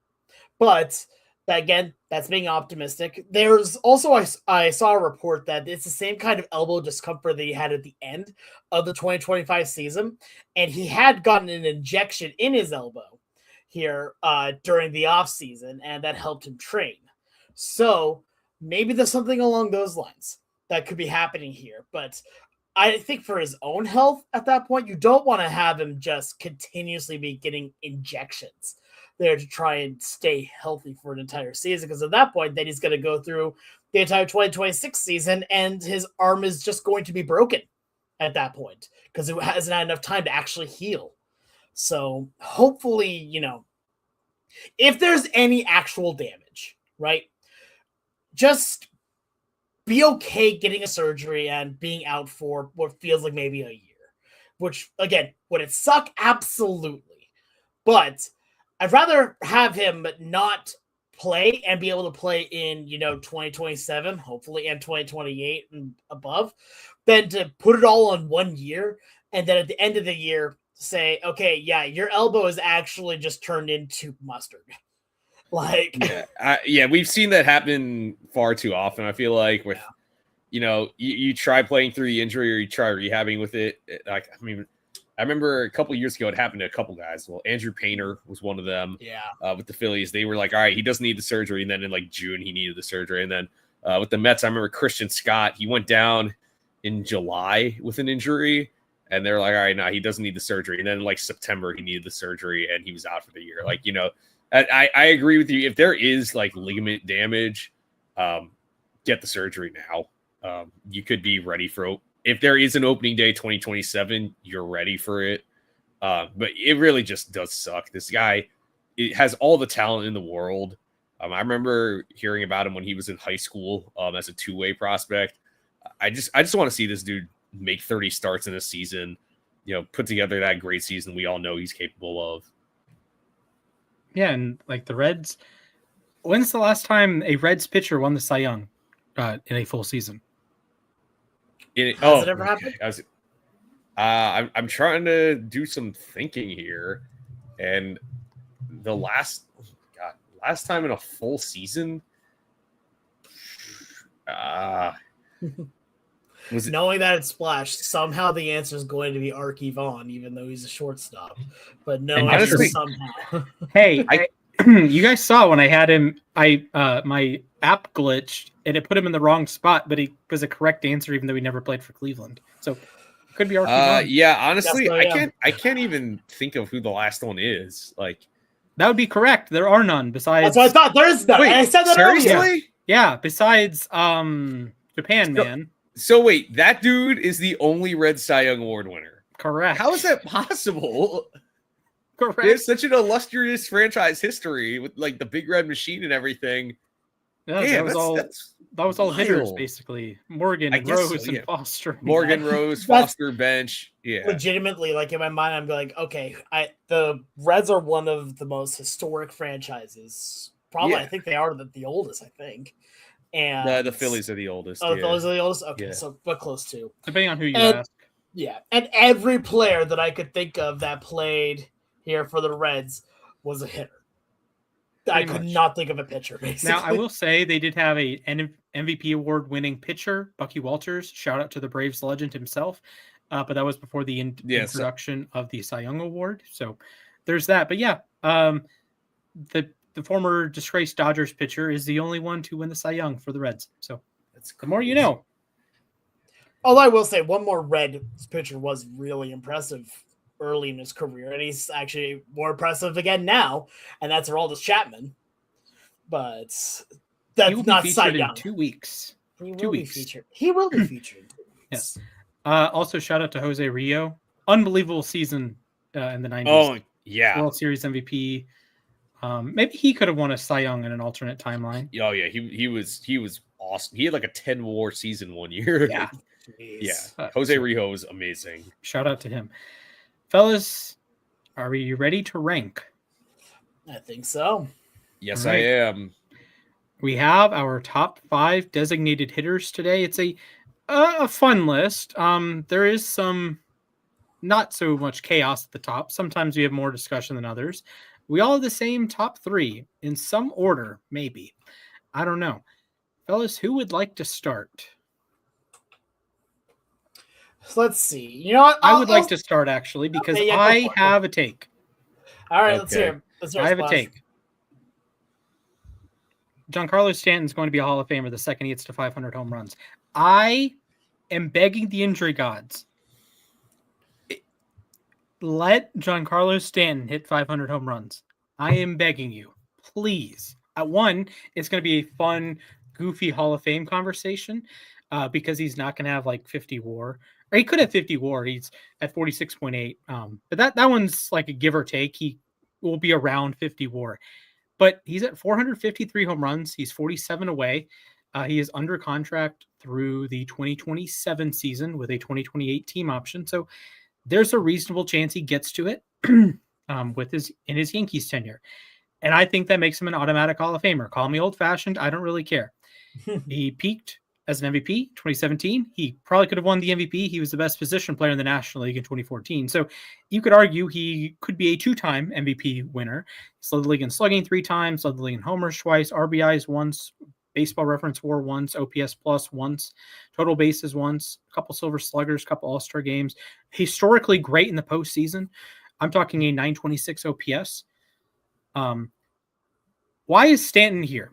But again, that's being optimistic. There's also, I saw a report that it's the same kind of elbow discomfort that he had at the end of the 2025 season. And he had gotten an injection in his elbow here during the offseason, and that helped him train. So maybe there's something along those lines that could be happening here. But I think for his own health at that point, you don't want to have him just continuously be getting injections there to try and stay healthy for an entire season. Because at that point, then he's going to go through the entire 2026 season and his arm is just going to be broken at that point because it hasn't had enough time to actually heal. So hopefully, if there's any actual damage, right, just be okay getting a surgery and being out for what feels like maybe a year, which, again, would it suck? Absolutely. But I'd rather have him not play and be able to play in, 2027, hopefully, and 2028 and above, than to put it all on 1 year and then at the end of the year say, okay, yeah, your elbow is actually just turned into mustard. We've seen that happen far too often. I feel like with, you try playing through the injury or you try rehabbing with it. I remember a couple of years ago, it happened to a couple guys. Well, Andrew Painter was one of them. Yeah. With the Phillies, they were like, all right, he doesn't need the surgery. And then in June, he needed the surgery. And then with the Mets, I remember Christian Scott, he went down in July with an injury. And they're like, all right, no, he doesn't need the surgery. And then September, he needed the surgery and he was out for the year. I agree with you. If there is ligament damage, get the surgery now. you could be ready for if there is an opening day 2027, you're ready for it. But it really just does suck. This guy, it has all the talent in the world. I remember hearing about him when he was in high school as a two-way prospect. I just want to see this dude make 30 starts in a season, put together that great season we all know he's capable of. Yeah, and like the Reds, when's the last time a Reds pitcher won the Cy Young in a full season? Has it ever happened? I'm trying to do some thinking here, and the last time in a full season, was knowing that it's Splash, somehow the answer is going to be Arky Vaughn, even though he's a shortstop. But no, honestly, somehow. Hey, you guys saw when I had him, my app glitched and it put him in the wrong spot, but he was a correct answer, even though he never played for Cleveland. So it could be Arky Vaughn. Yeah, honestly, I can't even think of who the last one is. Like, that would be correct. There are none besides. That's what I thought. There is none. Wait, I said that seriously? earlier. Yeah, besides Japan Man. So wait, that dude is the only Red Cy Young Award winner. Correct. How is that possible? Correct. There's such an illustrious franchise history with like the Big Red Machine and everything. Yeah, Damn, that was all hitters basically. Morgan, Rose, and Foster. Morgan, Rose, Foster, bench. Yeah. Legitimately, like in my mind, I'm like, okay, the Reds are one of the most historic franchises. Probably, I think they are the oldest. I think. And the Phillies are the oldest. Oh, the Phillies are the oldest? Okay, so but close to. Depending on who you ask. Yeah. And every player that I could think of that played here for the Reds was a hitter. I could not think of a pitcher, basically. Now, I will say they did have an MVP award-winning pitcher, Bucky Walters. Shout out to the Braves legend himself. But that was before the introduction of the Cy Young Award. So there's that. But yeah, the former disgraced Dodgers pitcher is the only one to win the Cy Young for the Reds. So that's the more you know. Although I will say one more Red pitcher was really impressive early in his career, and he's actually more impressive again now, and that's Aroldis Chapman. But that's not Cy Young. In 2 weeks. He will be featured. He will be featured. Yes. Also, shout out to Jose Rio. Unbelievable season in the 90s. Oh, yeah. World Series MVP. Maybe he could have won a Cy Young in an alternate timeline. Oh yeah, he was awesome. He had like a 10 WAR season one year. Yeah, yeah. Jose Rio was amazing. Shout out to him, fellas. Are we ready to rank? I think so. Yes, right. I am. We have our top 5 designated hitters today. It's a fun list. There is some not so much chaos at the top. Sometimes we have more discussion than others. We all have the same top 3 in some order, maybe. I don't know. Fellas, who would like to start? Let's see. You know what? I would like to start, actually, because I have a take. All right, let's hear it. I have a take. Giancarlo Stanton's going to be a Hall of Famer the second he gets to 500 home runs. I am begging the injury gods. Let Giancarlo Stanton hit 500 home runs. I am begging you, please. At one, it's going to be a fun, goofy Hall of Fame conversation because he's not going to have like 50 WAR. Or he could have 50 WAR. He's at 46.8. But that one's like a give or take. He will be around 50 WAR. But he's at 453 home runs. He's 47 away. He is under contract through the 2027 season with a 2028 team option. So there's a reasonable chance he gets to it in his Yankees tenure. And I think that makes him an automatic Hall of Famer. Call me old-fashioned. I don't really care. He peaked as an MVP 2017. He probably could have won the MVP. He was the best position player in the National League in 2014. So you could argue he could be a 2-time MVP winner. He's led the league in slugging 3 times, led the league in homers twice, RBIs once, Baseball Reference WAR once, OPS plus once, total bases once, a couple Silver Sluggers, a couple All-Star games. Historically great in the postseason. I'm talking a 926 OPS. Why is Stanton here?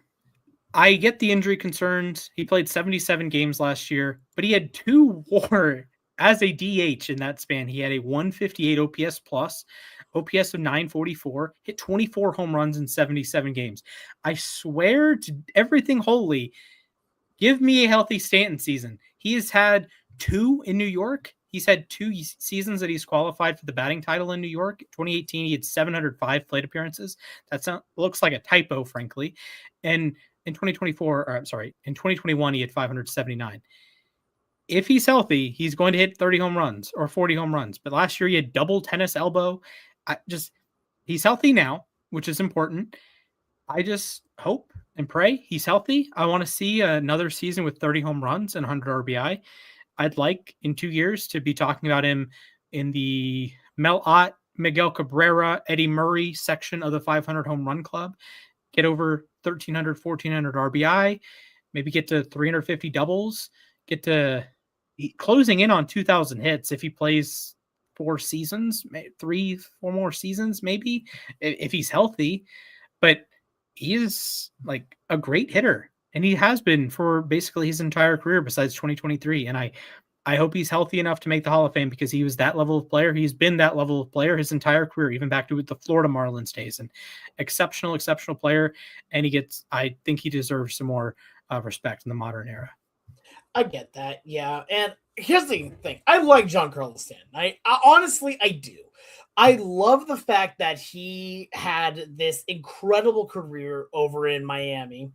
I get the injury concerns. He played 77 games last year, but he had 2 WAR as a DH in that span. He had a 158 OPS plus, OPS of 944, hit 24 home runs in 77 games. I swear to everything holy, Give me a healthy Stanton season. He has had 2 in New York. He's had 2 seasons that he's qualified for the batting title in New York. 2018, he had 705 plate appearances. Looks like a typo, frankly. And in 2021, he had 579. If he's healthy, he's going to hit 30 home runs or 40 home runs. But last year he had double tennis elbow. He's healthy now, which is important. I just hope and pray he's healthy. I want to see another season with 30 home runs and 100 RBI. I'd like in 2 years to be talking about him in the Mel Ott, Miguel Cabrera, Eddie Murray section of the 500 home run club. Get over 1,300, 1,400 RBI, maybe get to 350 doubles, get to closing in on 2,000 hits if he plays 4 seasons, 3-4 more seasons, maybe, if he's healthy. But he is like a great hitter, and he has been for basically his entire career besides 2023. And I hope he's healthy enough to make the Hall of Fame, because he was that level of player. He's been that level of player his entire career, even back to the Florida Marlins days. An exceptional player, and I think he deserves some more respect in the modern era. I get that, yeah. And here's the thing. I like Giancarlo Stanton. I honestly, I do. I love the fact that he had this incredible career over in Miami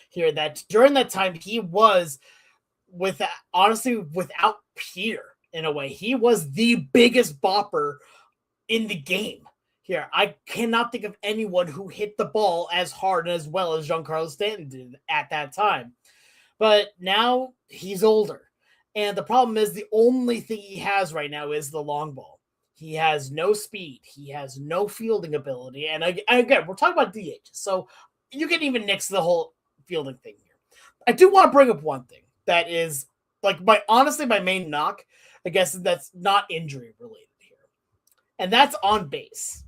here, that during that time he was without peer in a way. He was the biggest bopper in the game here. I cannot think of anyone who hit the ball as hard and as well as Giancarlo Stanton did at that time. But now he's older. And the problem is the only thing he has right now is the long ball. He has no speed. He has no fielding ability. And again, we're talking about DH. So you can even nix the whole fielding thing here. I do want to bring up one thing that is like my main knock, I guess, that's not injury related here. And that's on base.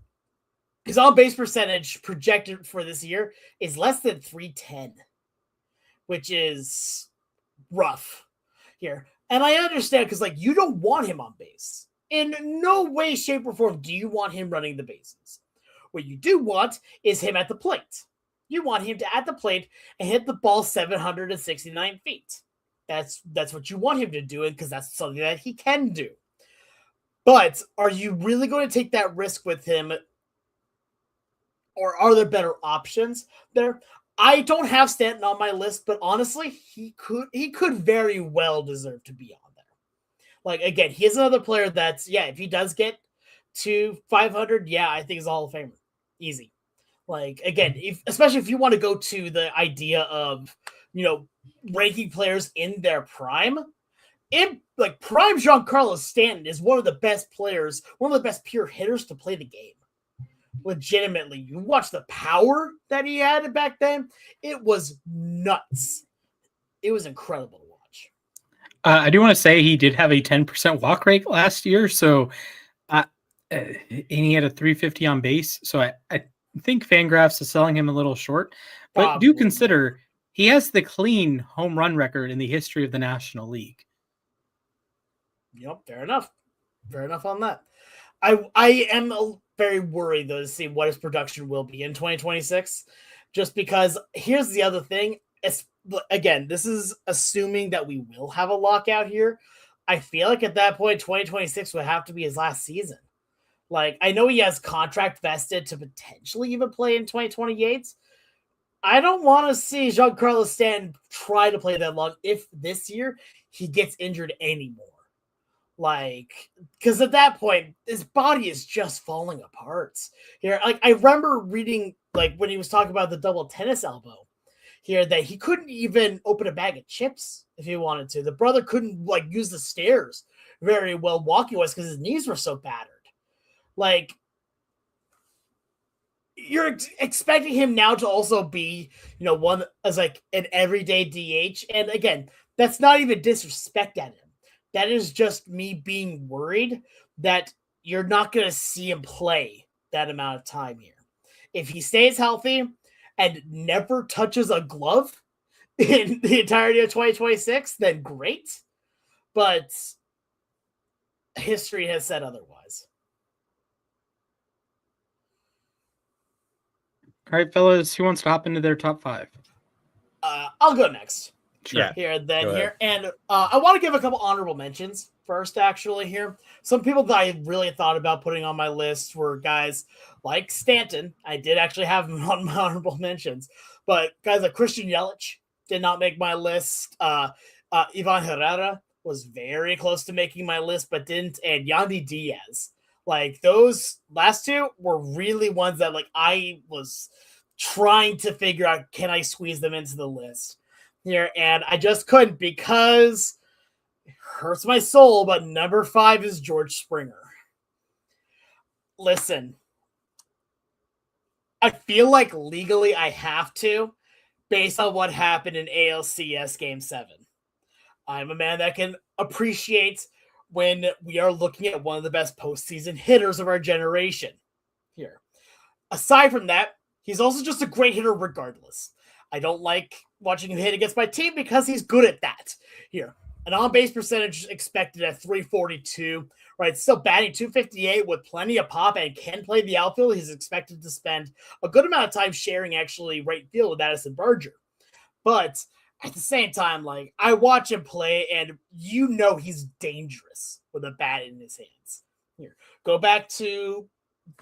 His on base percentage projected for this year is less than 310. Which is rough here. And I understand, because like you don't want him on base. In no way, shape, or form do you want him running the bases. What you do want is him at the plate. You want him to at the plate and hit the ball 769 feet. That's what you want him to do, because that's something that he can do. But are you really going to take that risk with him? Or are there better options there? I don't have Stanton on my list, but honestly, he could very well deserve to be on there. Like, again, he is another player that's, if he does get to 500, I think he's a Hall of Famer. Easy. Like, again, especially if you want to go to the idea of, ranking players in their prime, prime Giancarlo Stanton is one of the best players, one of the best pure hitters to play the game. Legitimately, you watch the power that he had back then. It was nuts. It was incredible to watch. I do want to say he did have a 10% walk rate last year. So, and he had a 350 on base. So I think Fangraphs is selling him a little short, but do consider he has the clean home run record in the history of the National League. Yep. Fair enough. Fair enough on that. I am very worried, though, to see what his production will be in 2026, just because here's the other thing. Again, this is assuming that we will have a lockout here. I feel like at that point, 2026 would have to be his last season. Like, I know he has contract vested to potentially even play in 2028. I don't want to see Giancarlo Stanton try to play that long if this year he gets injured anymore. Like, because at that point, his body is just falling apart here. Like, I remember reading, like, when he was talking about the double tennis elbow here, that he couldn't even open a bag of chips if he wanted to. The brother couldn't, like, use the stairs very well walking-wise because his knees were so battered. Like, you're expecting him now to also be, one as, like, an everyday DH. And, again, that's not even disrespect at him. That is just me being worried that you're not going to see him play that amount of time here. If he stays healthy and never touches a glove in the entirety of 2026, then great. But history has said otherwise. All right, fellas, who wants to hop into their top 5? I'll go next. Yeah. Here and then Go ahead. here. And I want to give a couple honorable mentions first, actually, here. Some people that I really thought about putting on my list were guys like Stanton. I did actually have him on my honorable mentions. But guys like Christian Yelich did not make my list. Ivan Herrera was very close to making my list, but didn't. And Yandy Diaz. Like, those last two were really ones that, like, I was trying to figure out, can I squeeze them into the list here? And I just couldn't, because it hurts my soul, but number 5 is George Springer. Listen, I feel like legally I have to, based on what happened in ALCS Game 7. I'm a man that can appreciate when we are looking at one of the best postseason hitters of our generation here. Aside from that, he's also just a great hitter regardless. I don't like watching him hit against my team because he's good at that here. An on-base percentage expected at 342, right? Still batting 258 with plenty of pop and can play the outfield. He's expected to spend a good amount of time sharing actually right field with Addison Barger. But at the same time, like, I watch him play and you know he's dangerous with a bat in his hands. Here, go back to,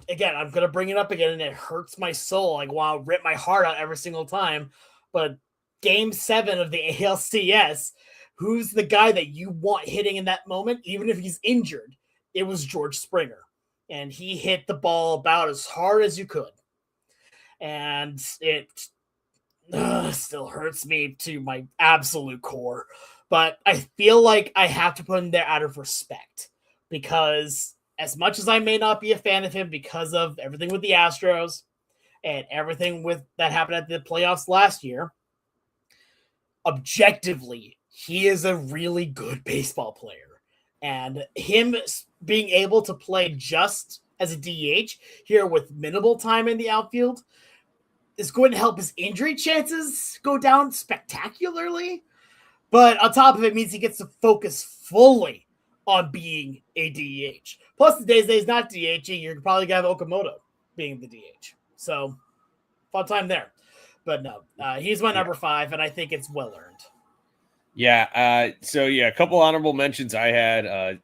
again, I'm going to bring it up again and it hurts my soul. I want to rip my heart out every single time. But Game 7 of the ALCS, who's the guy that you want hitting in that moment, even if he's injured? It was George Springer. And he hit the ball about as hard as you could. And it still hurts me to my absolute core. But I feel like I have to put him there out of respect. Because as much as I may not be a fan of him because of everything with the Astros and everything with that happened at the playoffs last year, objectively, he is a really good baseball player. And him being able to play just as a DH here with minimal time in the outfield is going to help his injury chances go down spectacularly. But on top of it, means he gets to focus fully on being a DH. Plus, the days that he's not DHing, you're probably going to have Okamoto being the DH. So, fun time there. But no, he's my number 5, and I think it's well-earned. Yeah. A couple honorable mentions I had.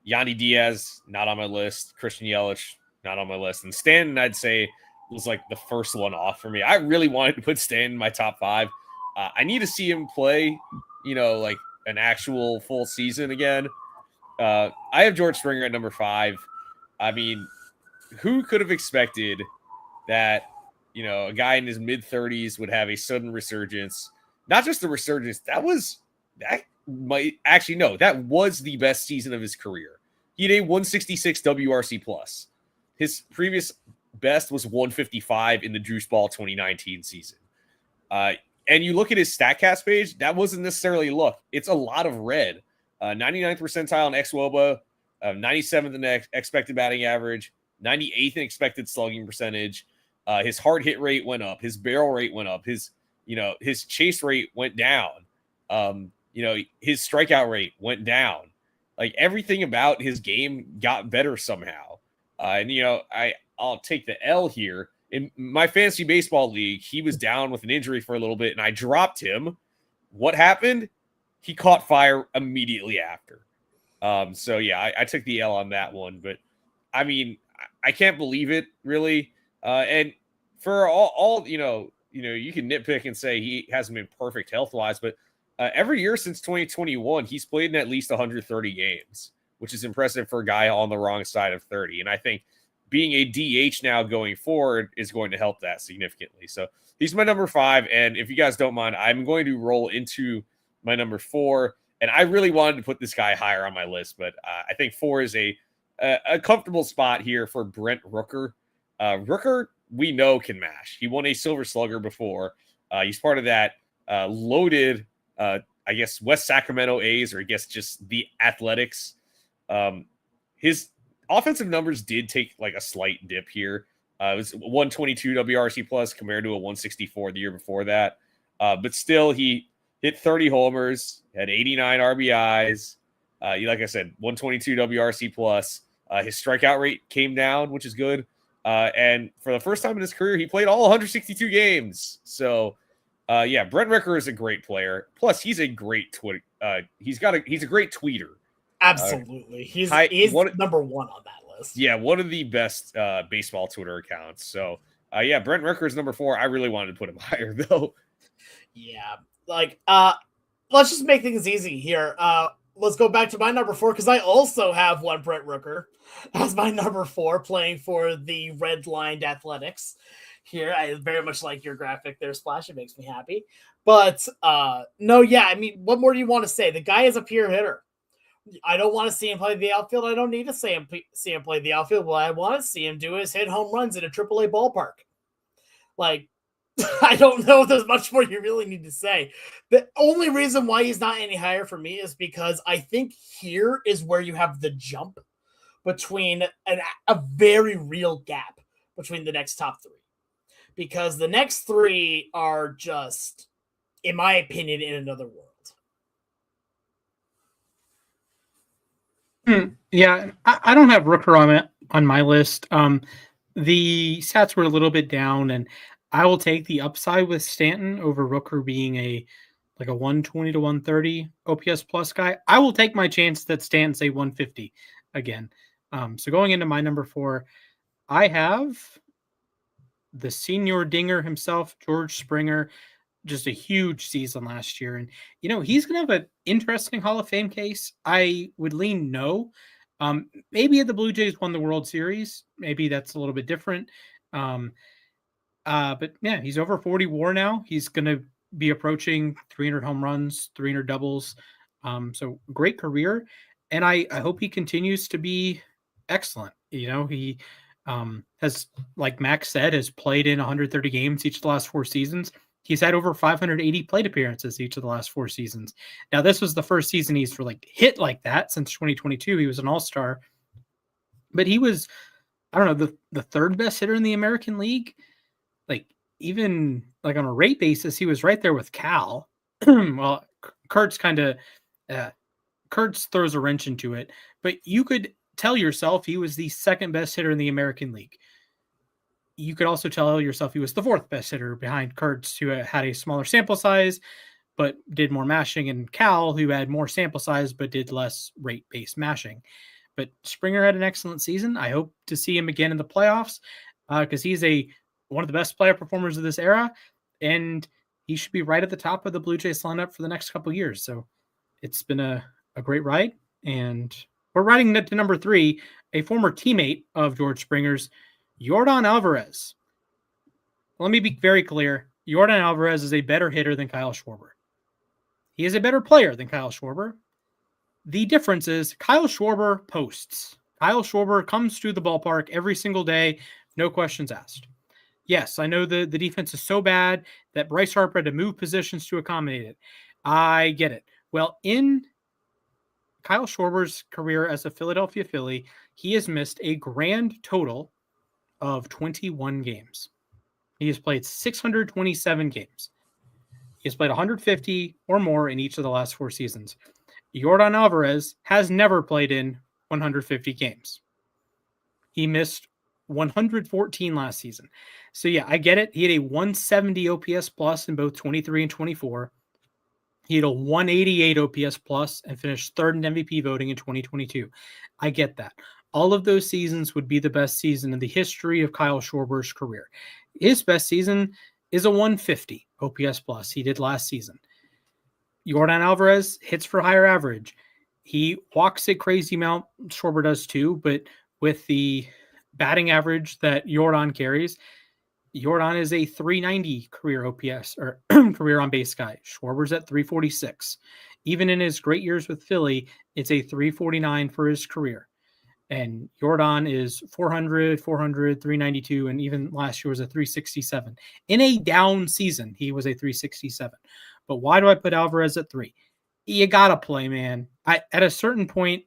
Yandy Diaz, not on my list. Christian Yelich, not on my list. And Stanton, I'd say, was like the first one off for me. I really wanted to put Stanton in my top 5. I need to see him play, like an actual full season again. I have George Springer at number 5. I mean, who could have expected that, a guy in his mid-30s would have a sudden resurgence? Not just the resurgence, that was the best season of his career. He had a 166 WRC plus. His previous best was 155 in the Juice Ball 2019 season. And you look at his StatCast page, that wasn't necessarily luck. It's a lot of red. 99th percentile in xWOBA, 97th in expected batting average, 98th in expected slugging percentage. His hard hit rate went up. His barrel rate went up. His chase rate went down. His strikeout rate went down. Like, everything about his game got better somehow. I'll take the L here. In my fantasy baseball league, he was down with an injury for a little bit, and I dropped him. What happened? He caught fire immediately after. I took the L on that one. But, I mean, I can't believe it, really. And for all you can nitpick and say he hasn't been perfect health-wise, but every year since 2021, he's played in at least 130 games, which is impressive for a guy on the wrong side of 30. And I think being a DH now going forward is going to help that significantly. So he's my number 5. And if you guys don't mind, I'm going to roll into my number 4. And I really wanted to put this guy higher on my list, but I think 4 is a comfortable spot here for Brent Rooker. Rooker, we know, can mash. He won a Silver Slugger before. He's part of that loaded, West Sacramento A's, or I guess just the Athletics. His offensive numbers did take like a slight dip here. It was 122 WRC plus compared to a 164 the year before that. But still, he hit 30 homers, had 89 RBIs. Like I said, 122 WRC plus. His strikeout rate came down, which is good. And for the first time in his career, he played all 162 games. So Yeah, Brent Rooker is a great player. Plus, he's a great he's a great tweeter. Absolutely. He's number one on that list. Yeah, one of the best baseball Twitter accounts. So, yeah, Brent Rooker is number 4. I really wanted to put him higher, though. Yeah. Like, let's just make things easy here. Let's go back to my number 4 because I also have one Brent Rooker as my number 4 playing for the Red-Lined Athletics. Here, I very much like your graphic there, Splash. It makes me happy. But, no, yeah, I mean, what more do you want to say? The guy is a pure hitter. I don't want to see him play the outfield. I don't need to see him play the outfield. What I want to see him do is hit home runs in a AAA ballpark. Like, I don't know if there's much more you really need to say. The only reason why he's not any higher for me is because I think here is where you have the jump between a very real gap between the next top 3. Because the next 3 are just, in my opinion, in another world. Yeah, I don't have Rooker on my list. The stats were a little bit down, and I will take the upside with Stanton over Rooker being a 120 to 130 OPS plus guy. I will take my chance that Stanton's a 150 again. So going into my number 4, I have the senior dinger himself, George Springer. Just a huge season last year. And, he's going to have an interesting Hall of Fame case. I would lean no. Maybe if the Blue Jays won the World Series, maybe that's a little bit different. But yeah, he's over 40 WAR now. He's going to be approaching 300 home runs, 300 doubles. So great career. And I hope he continues to be excellent. He has, like Max said, has played in 130 games each of the last 4 seasons. He's had over 580 plate appearances each of the last 4 seasons. Now, this was the first season he's hit like that since 2022. He was an all-star. But he was, I don't know, the 3rd best hitter in the American League. Even on a rate basis, he was right there with Cal. Well, Kurtz Kurtz throws a wrench into it. But you could tell yourself he was the 2nd best hitter in the American League. You could also tell yourself he was the 4th best hitter behind Kurtz, who had a smaller sample size, but did more mashing, and Cal, who had more sample size, but did less rate-based mashing. But Springer had an excellent season. I hope to see him again in the playoffs because he's one of the best playoff performers of this era, and he should be right at the top of the Blue Jays lineup for the next couple of years. So it's been a great ride, and we're riding to number 3, a former teammate of George Springer's, Yordan Alvarez. Let me be very clear. Yordan Alvarez is a better hitter than Kyle Schwarber. He is a better player than Kyle Schwarber. The difference is Kyle Schwarber posts. Kyle Schwarber comes to the ballpark every single day, no questions asked. Yes, I know the defense is so bad that Bryce Harper had to move positions to accommodate it. I get it. Well, in Kyle Schwarber's career as a Philadelphia Philly, he has missed a grand total of 21 games. He has played 627 games. He has played 150 or more in each of the last 4 seasons. Yordan Alvarez has never played in 150 games. He missed 114 last season. So yeah, I get it. He had a 170 OPS plus in both 23 and 24. He had a 188 OPS plus and finished 3rd in MVP voting in 2022. I get that. All of those seasons would be the best season in the history of Kyle Schwarber's career. His best season is a 150 OPS plus. He did last season. Yordan Alvarez hits for higher average. He walks a crazy amount. Schwarber does too, but with the batting average that Yordan carries, Yordan is a 390 career OPS or career on base guy. Schwarber's at 346. Even in his great years with Philly, it's a 349 for his career. And Yordan is 400, 400, 392, and even last year was a 367. In a down season, he was a 367. But why do I put Alvarez at 3? You got to play, man. At a certain point,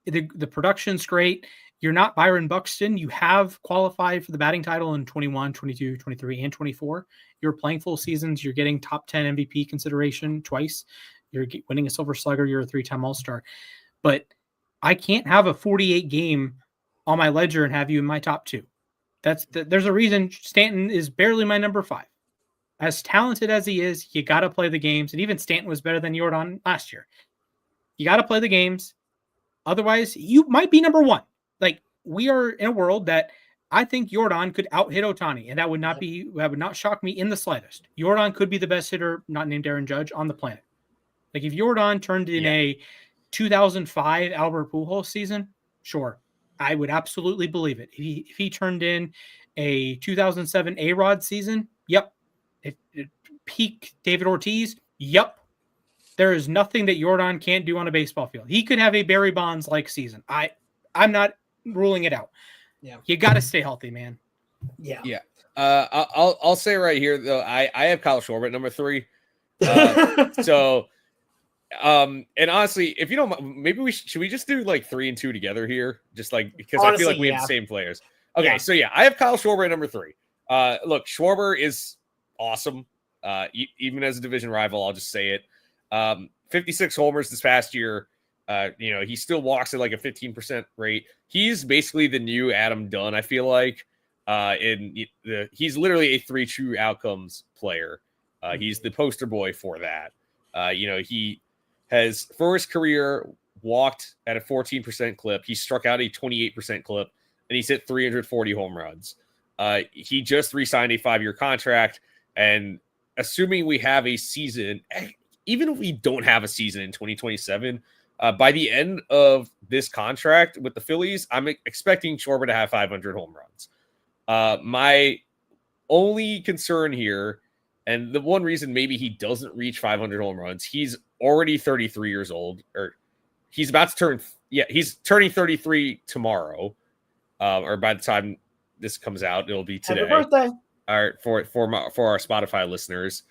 the production's great. You're not Byron Buxton. You have qualified for the batting title in 21, 22, 23, and 24. You're playing full seasons. You're getting top 10 MVP consideration twice. You're winning a Silver Slugger. You're a 3-time All-Star. But I can't have a 48 game on my ledger and have you in my top 2. There's a reason Stanton is barely my number 5. as talented as he is, you got to play the games. And even Stanton was better than Jordan last year. You got to play the games. Otherwise, you might be number one. Like, we are in a world that I think Jordan could out-hit Ohtani, and that would not shock me in the slightest. Jordan could be the best hitter, not named Aaron Judge, on the planet. Like, if Jordan turned in a 2005 Albert Pujols season, sure, I would absolutely believe it. If he turned in a 2007 A-Rod season, yep. If peak David Ortiz, yep. There is nothing that Jordan can't do on a baseball field. He could have a Barry Bonds-like season. I'm not ruling it out. Yeah, you got to stay healthy, man. Yeah. I'll say right here though, I have Kyle Schwarber at number 3. So, and honestly, if you don't, maybe should we just do like 3 and 2 together here, just like because honestly, I feel like we have the same players. Okay, so I have Kyle Schwarber at number 3. Look, Schwarber is awesome. Even as a division rival, I'll just say it. 56 homers this past year. He still walks at like a 15% rate. He's basically the new Adam Dunn, I feel like. He's literally a 3 true outcomes player. He's the poster boy for that. He has, for his career, walked at a 14% clip. He struck out a 28% clip, and he's hit 340 home runs. He just re-signed a 5-year contract, and assuming we have a season, even if we don't have a season in 2027, by the end of this contract with the Phillies, I'm expecting Schwarber to have 500 home runs. My only concern here, and the one reason maybe he doesn't reach 500 home runs, he's already 33 years old, or he's about to turn, he's turning 33 tomorrow, or by the time this comes out, it'll be today. Happy birthday. All right, for our Spotify listeners.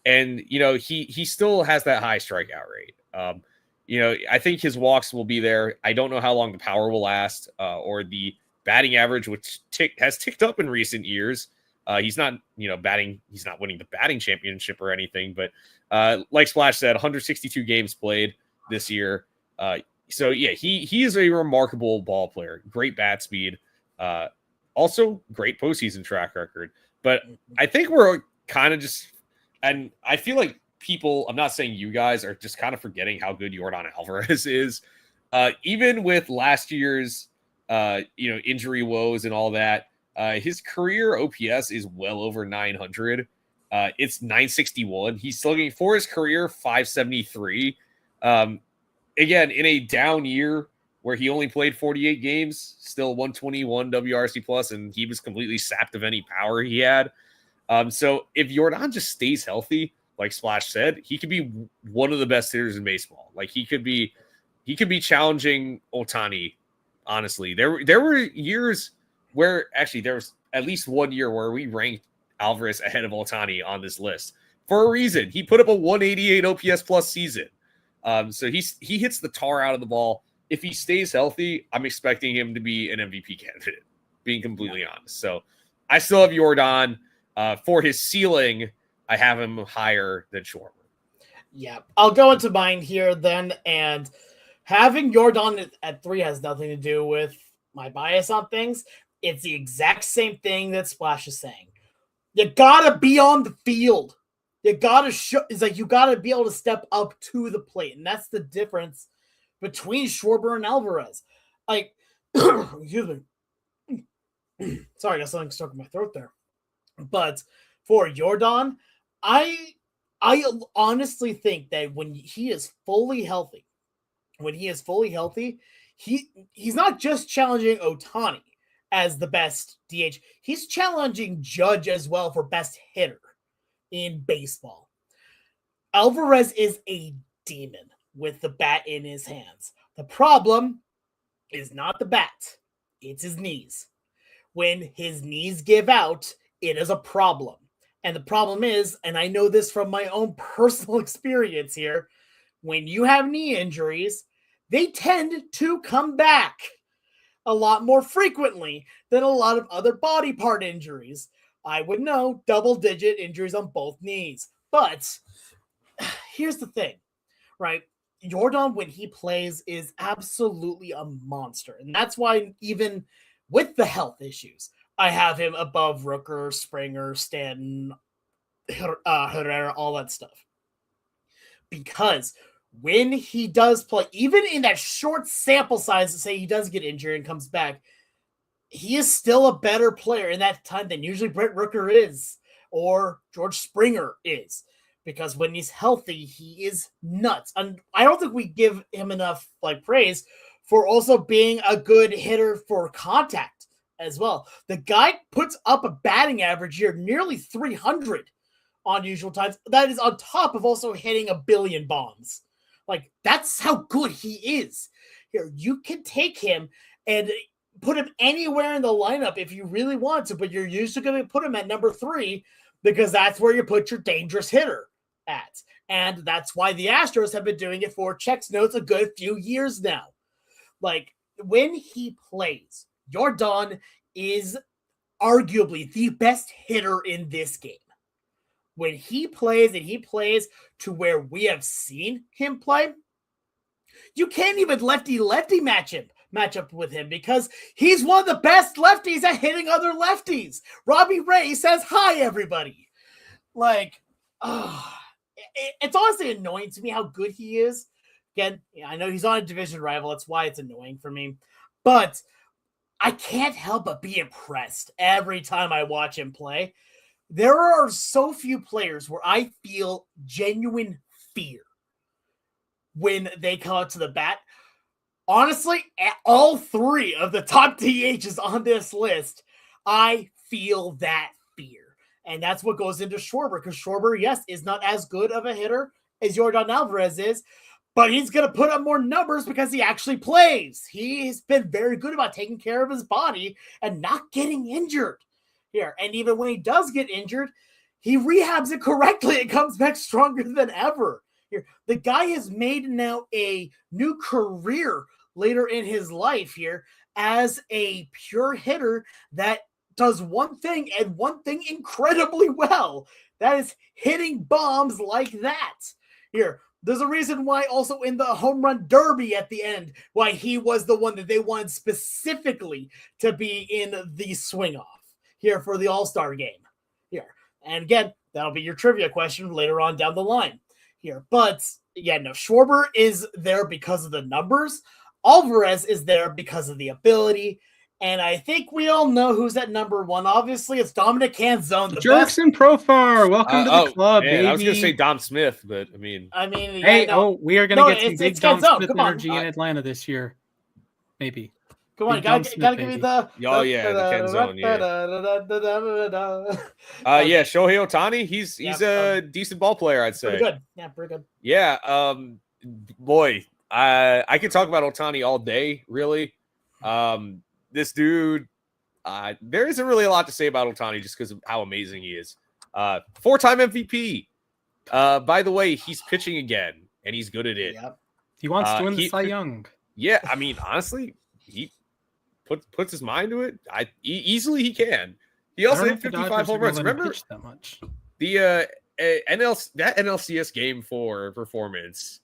And he still has that high strikeout rate. I think his walks will be there. I don't know how long the power will last, or the batting average, which has ticked up in recent years. He's not, he's not winning the batting championship or anything, but like Splash said, 162 games played this year. He is a remarkable ball player. Great bat speed. Also great postseason track record. But I think we're kind of just, and I feel like people, I'm not saying you guys, are just kind of forgetting how good Yordan Alvarez is. Even with last year's, injury woes and all that, his career OPS is well over 900. It's 961. He's slugging for his career 573. Again, in a down year where he only played 48 games, still 121 WRC plus, and he was completely sapped of any power he had. So if Yordan just stays healthy, like Splash said, he could be one of the best hitters in baseball. Like he could be challenging Ohtani. Honestly, there were years where actually there was at least one year where we ranked Alvarez ahead of Ohtani on this list for a reason. He put up a 188 OPS plus season. So he hits the tar out of the ball. If he stays healthy, I'm expecting him to be an MVP candidate, being completely honest. So I still have Yordan. For his ceiling, I have him higher than Schwarber. Yeah, I'll go into mine here then, and having Yordan at 3 has nothing to do with my bias on things. It's the exact same thing that Splash is saying. You gotta be on the field. You gotta show. It's like you gotta be able to step up to the plate, and that's the difference between Schwarber and Alvarez. Like, excuse me. Sorry, I got something stuck in my throat there. But for Yordan, I honestly think that when he is fully healthy, he's not just challenging Ohtani as the best DH. He's challenging Judge as well for best hitter in baseball. Alvarez is a demon with the bat in his hands. The problem is not the bat, it's his knees. When his knees give out, it is a problem. And the problem is, and I know this from my own personal experience here, when you have knee injuries, they tend to come back a lot more frequently than a lot of other body part injuries. I would know double-digit injuries on both knees. But here's the thing, right? Yordan, when he plays, is absolutely a monster. And that's why even with the health issues, I have him above Rooker, Springer, Stanton, Herrera, all that stuff. Because when he does play, even in that short sample size, to say he does get injured and comes back, he is still a better player in that time than usually Brett Rooker is or George Springer is. Because when he's healthy, he is nuts. And I don't think we give him enough praise for also being a good hitter for contact as well. The guy puts up a batting average here nearly 300 on usual times. That is on top of also hitting 1 billion bombs. That's how good he is. Here, you can take him and put him anywhere in the lineup if you really want to, but you're usually going to put him at number 3 because that's where you put your dangerous hitter at. And that's why the Astros have been doing it for checks notes a good few years now. When he plays, Jordan is arguably the best hitter in this game. When he plays, and he plays to where we have seen him play, you can't even lefty-lefty match up with him because he's one of the best lefties at hitting other lefties. Robbie Ray says, hi, everybody. It's honestly annoying to me how good he is. Again, I know he's on a division rival. That's why it's annoying for me. But I can't help but be impressed every time I watch him play. There are so few players where I feel genuine fear when they come out to the bat. Honestly, all 3 of the top DHs on this list, I feel that fear. And that's what goes into Schwarber, because Schwarber, yes, is not as good of a hitter as Yordan Alvarez is, but he's going to put up more numbers because he actually plays. He's been very good about taking care of his body and not getting injured here. And even when he does get injured, he rehabs it correctly and comes back stronger than ever. Here, the guy has made now a new career later in his life here as a pure hitter that does one thing and one thing incredibly well. That is hitting bombs like that. Here, there's a reason why also in the home run derby at the end, why he was the one that they wanted specifically to be in the swing off here for the All-Star game here. And again, that'll be your trivia question later on down the line here. But yeah, no, Schwarber is there because of the numbers. Alvarez is there because of the ability. And I think we all know who's at number 1. Obviously, it's Dominic Canzone. Jurickson Profar, welcome to the club, baby. I was going to say Dom Smith, but I mean, hey, we are going to get some big Dom Smith energy in Atlanta this year. Maybe. Come on, gotta give me the. Oh yeah, the Canzone. Yeah, Shohei Ohtani. He's a decent ball player, I'd say. Pretty good. Yeah, pretty good. Yeah. Boy, I could talk about Ohtani all day. Really. This dude, there isn't really a lot to say about Ohtani just because of how amazing he is. 4-time MVP. By the way, he's pitching again, and he's good at it. Yep. He wants to win the Cy Young. Yeah, I mean, honestly, he puts his mind to it. Easily he can. He also hit 55 home runs. Remember that much. The NLCS Game 4 performance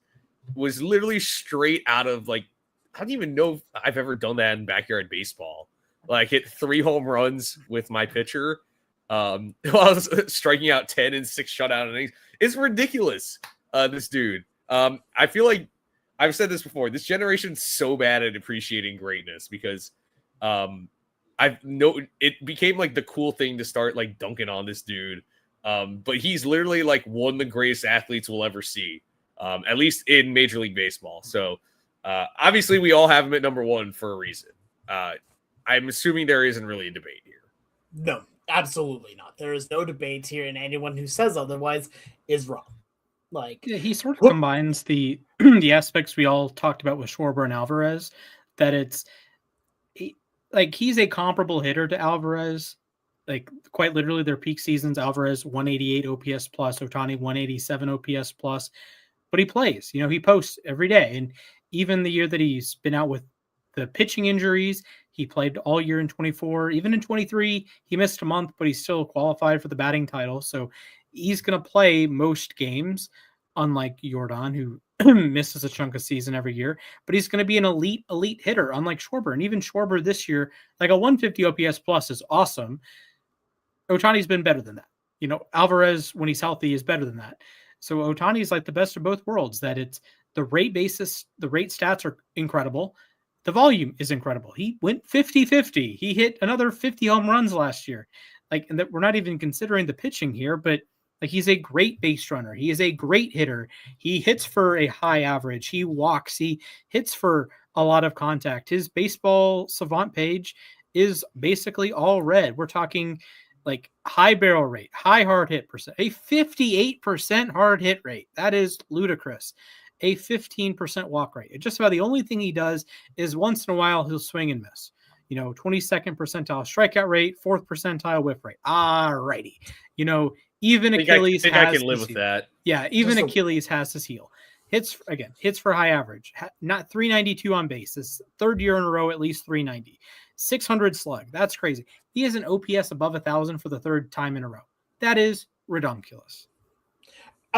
was literally straight out of I don't even know if I've ever done that in backyard baseball. Hit 3 home runs with my pitcher while I was striking out 10 and 6 shutout innings. It's ridiculous, this dude. I feel like I've said this before. This generation's so bad at appreciating greatness because it became the cool thing to start dunking on this dude. But he's literally one of the greatest athletes we'll ever see, at least in Major League Baseball. So obviously we all have him at number 1 for a reason. I'm assuming there isn't really a debate here. No, absolutely not. There is no debate here, and anyone who says otherwise is wrong. He sort of combines the the aspects we all talked about with Schwarber and Alvarez, that he's a comparable hitter to Alvarez. Quite literally their peak seasons, Alvarez 188 OPS plus, Ohtani 187 OPS plus, but he plays, he posts every day. And even the year that he's been out with the pitching injuries, he played all year in 24, even in 23, he missed a month, but he still qualified for the batting title. So he's going to play most games, unlike Jordan, who misses a chunk of season every year, but he's going to be an elite hitter, unlike Schwarber. And even Schwarber this year, a 150 OPS plus is awesome. Ohtani's been better than that. Alvarez, when he's healthy, is better than that. So Ohtani is like the best of both worlds, that it's the rate basis, the rate stats are incredible. The volume is incredible. He went 50-50. He hit another 50 home runs last year. Like, and that we're not even considering the pitching here, but like, he's a great base runner. He is a great hitter. He hits for a high average. He walks. He hits for a lot of contact. His baseball savant page is basically all red. We're talking like high barrel rate, high hard hit percent, a 58% hard hit rate. That is ludicrous. A 15% walk rate. Just about the only thing he does is once in a while he'll swing and miss. 22nd percentile strikeout rate, 4th percentile whiff rate. Alrighty. Even Achilles has I can live with that. Yeah, even Achilles has his heel. Hits for high average. Not 392 on base. This third year in a row, at least 390. 600 slug. That's crazy. He has an OPS above 1,000 for the third time in a row. That is redonkulous.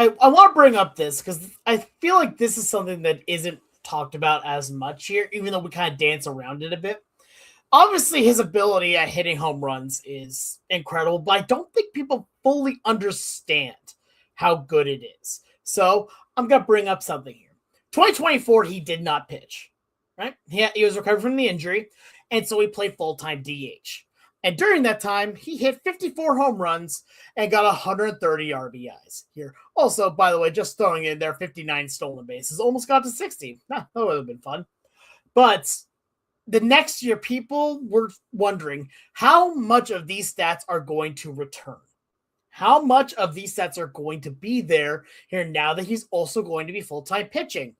I want to bring up this because I feel like this is something that isn't talked about as much here, even though we kind of dance around it a bit. Obviously, his ability at hitting home runs is incredible, but I don't think people fully understand how good it is. So I'm going to bring up something here. 2024, he did not pitch, right? He was recovering from the injury, and so he played full-time DH. And during that time, he hit 54 home runs and got 130 RBIs here. Also, by the way, just throwing in there, 59 stolen bases, almost got to 60. That would have been fun. But the next year, people were wondering how much of these stats are going to return. How much of these stats are going to be there here now that he's also going to be full-time pitching?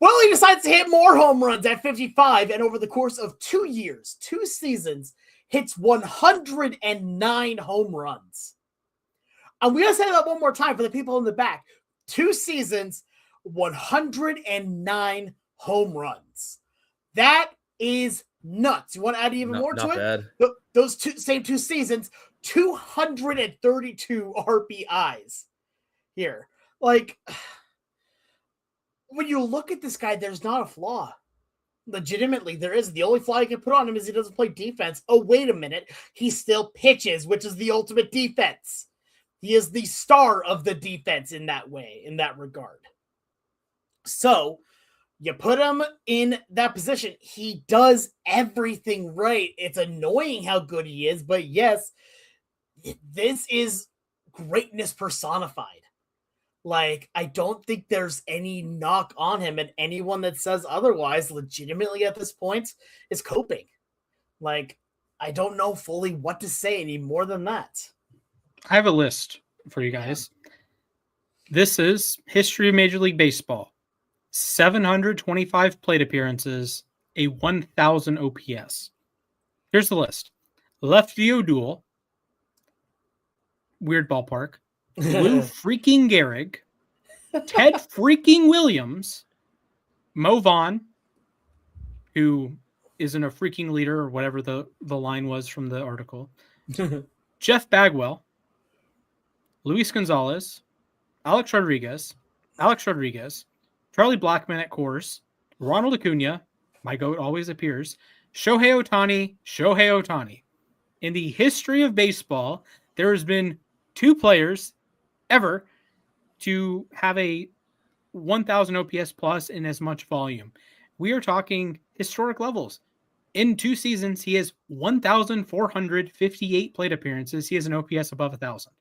Well, he decides to hit more home runs at 55, and over the course of 2 years, 2 seasons, hits 109 home runs. I'm going to say that one more time for the people in the back. 2 seasons, 109 home runs. That is nuts. You want to add even more to it? Bad. Those same 2 seasons, 232 RBIs here. Like, when you look at this guy, there's not a flaw. Legitimately, there is. The only flaw you can put on him is he doesn't play defense. Oh, wait a minute. He still pitches, which is the ultimate defense. He is the star of the defense in that way, in that regard. So, you put him in that position. He does everything right. It's annoying how good he is, but yes, this is greatness personified. Like, I don't think there's any knock on him, and anyone that says otherwise legitimately at this point is coping. Like, I don't know fully what to say any more than that. I have a list for you guys. This is history of Major League Baseball. 725 plate appearances, a 1,000 OPS. Here's the list. Lefty O'Doul, weird ballpark. Lou freaking Gehrig, Ted freaking Williams, Mo Vaughn, who isn't a freaking leader or whatever the line was from the article, Jeff Bagwell, Luis Gonzalez, Alex Rodriguez, Charlie Blackmon at Coors, Ronald Acuna, my GOAT always appears, Shohei Ohtani. In the history of baseball, there has been 2 players ever to have a 1,000 OPS plus in as much volume. We are talking historic levels. In 2 seasons, he has 1,458 plate appearances. He has an OPS above 1,000.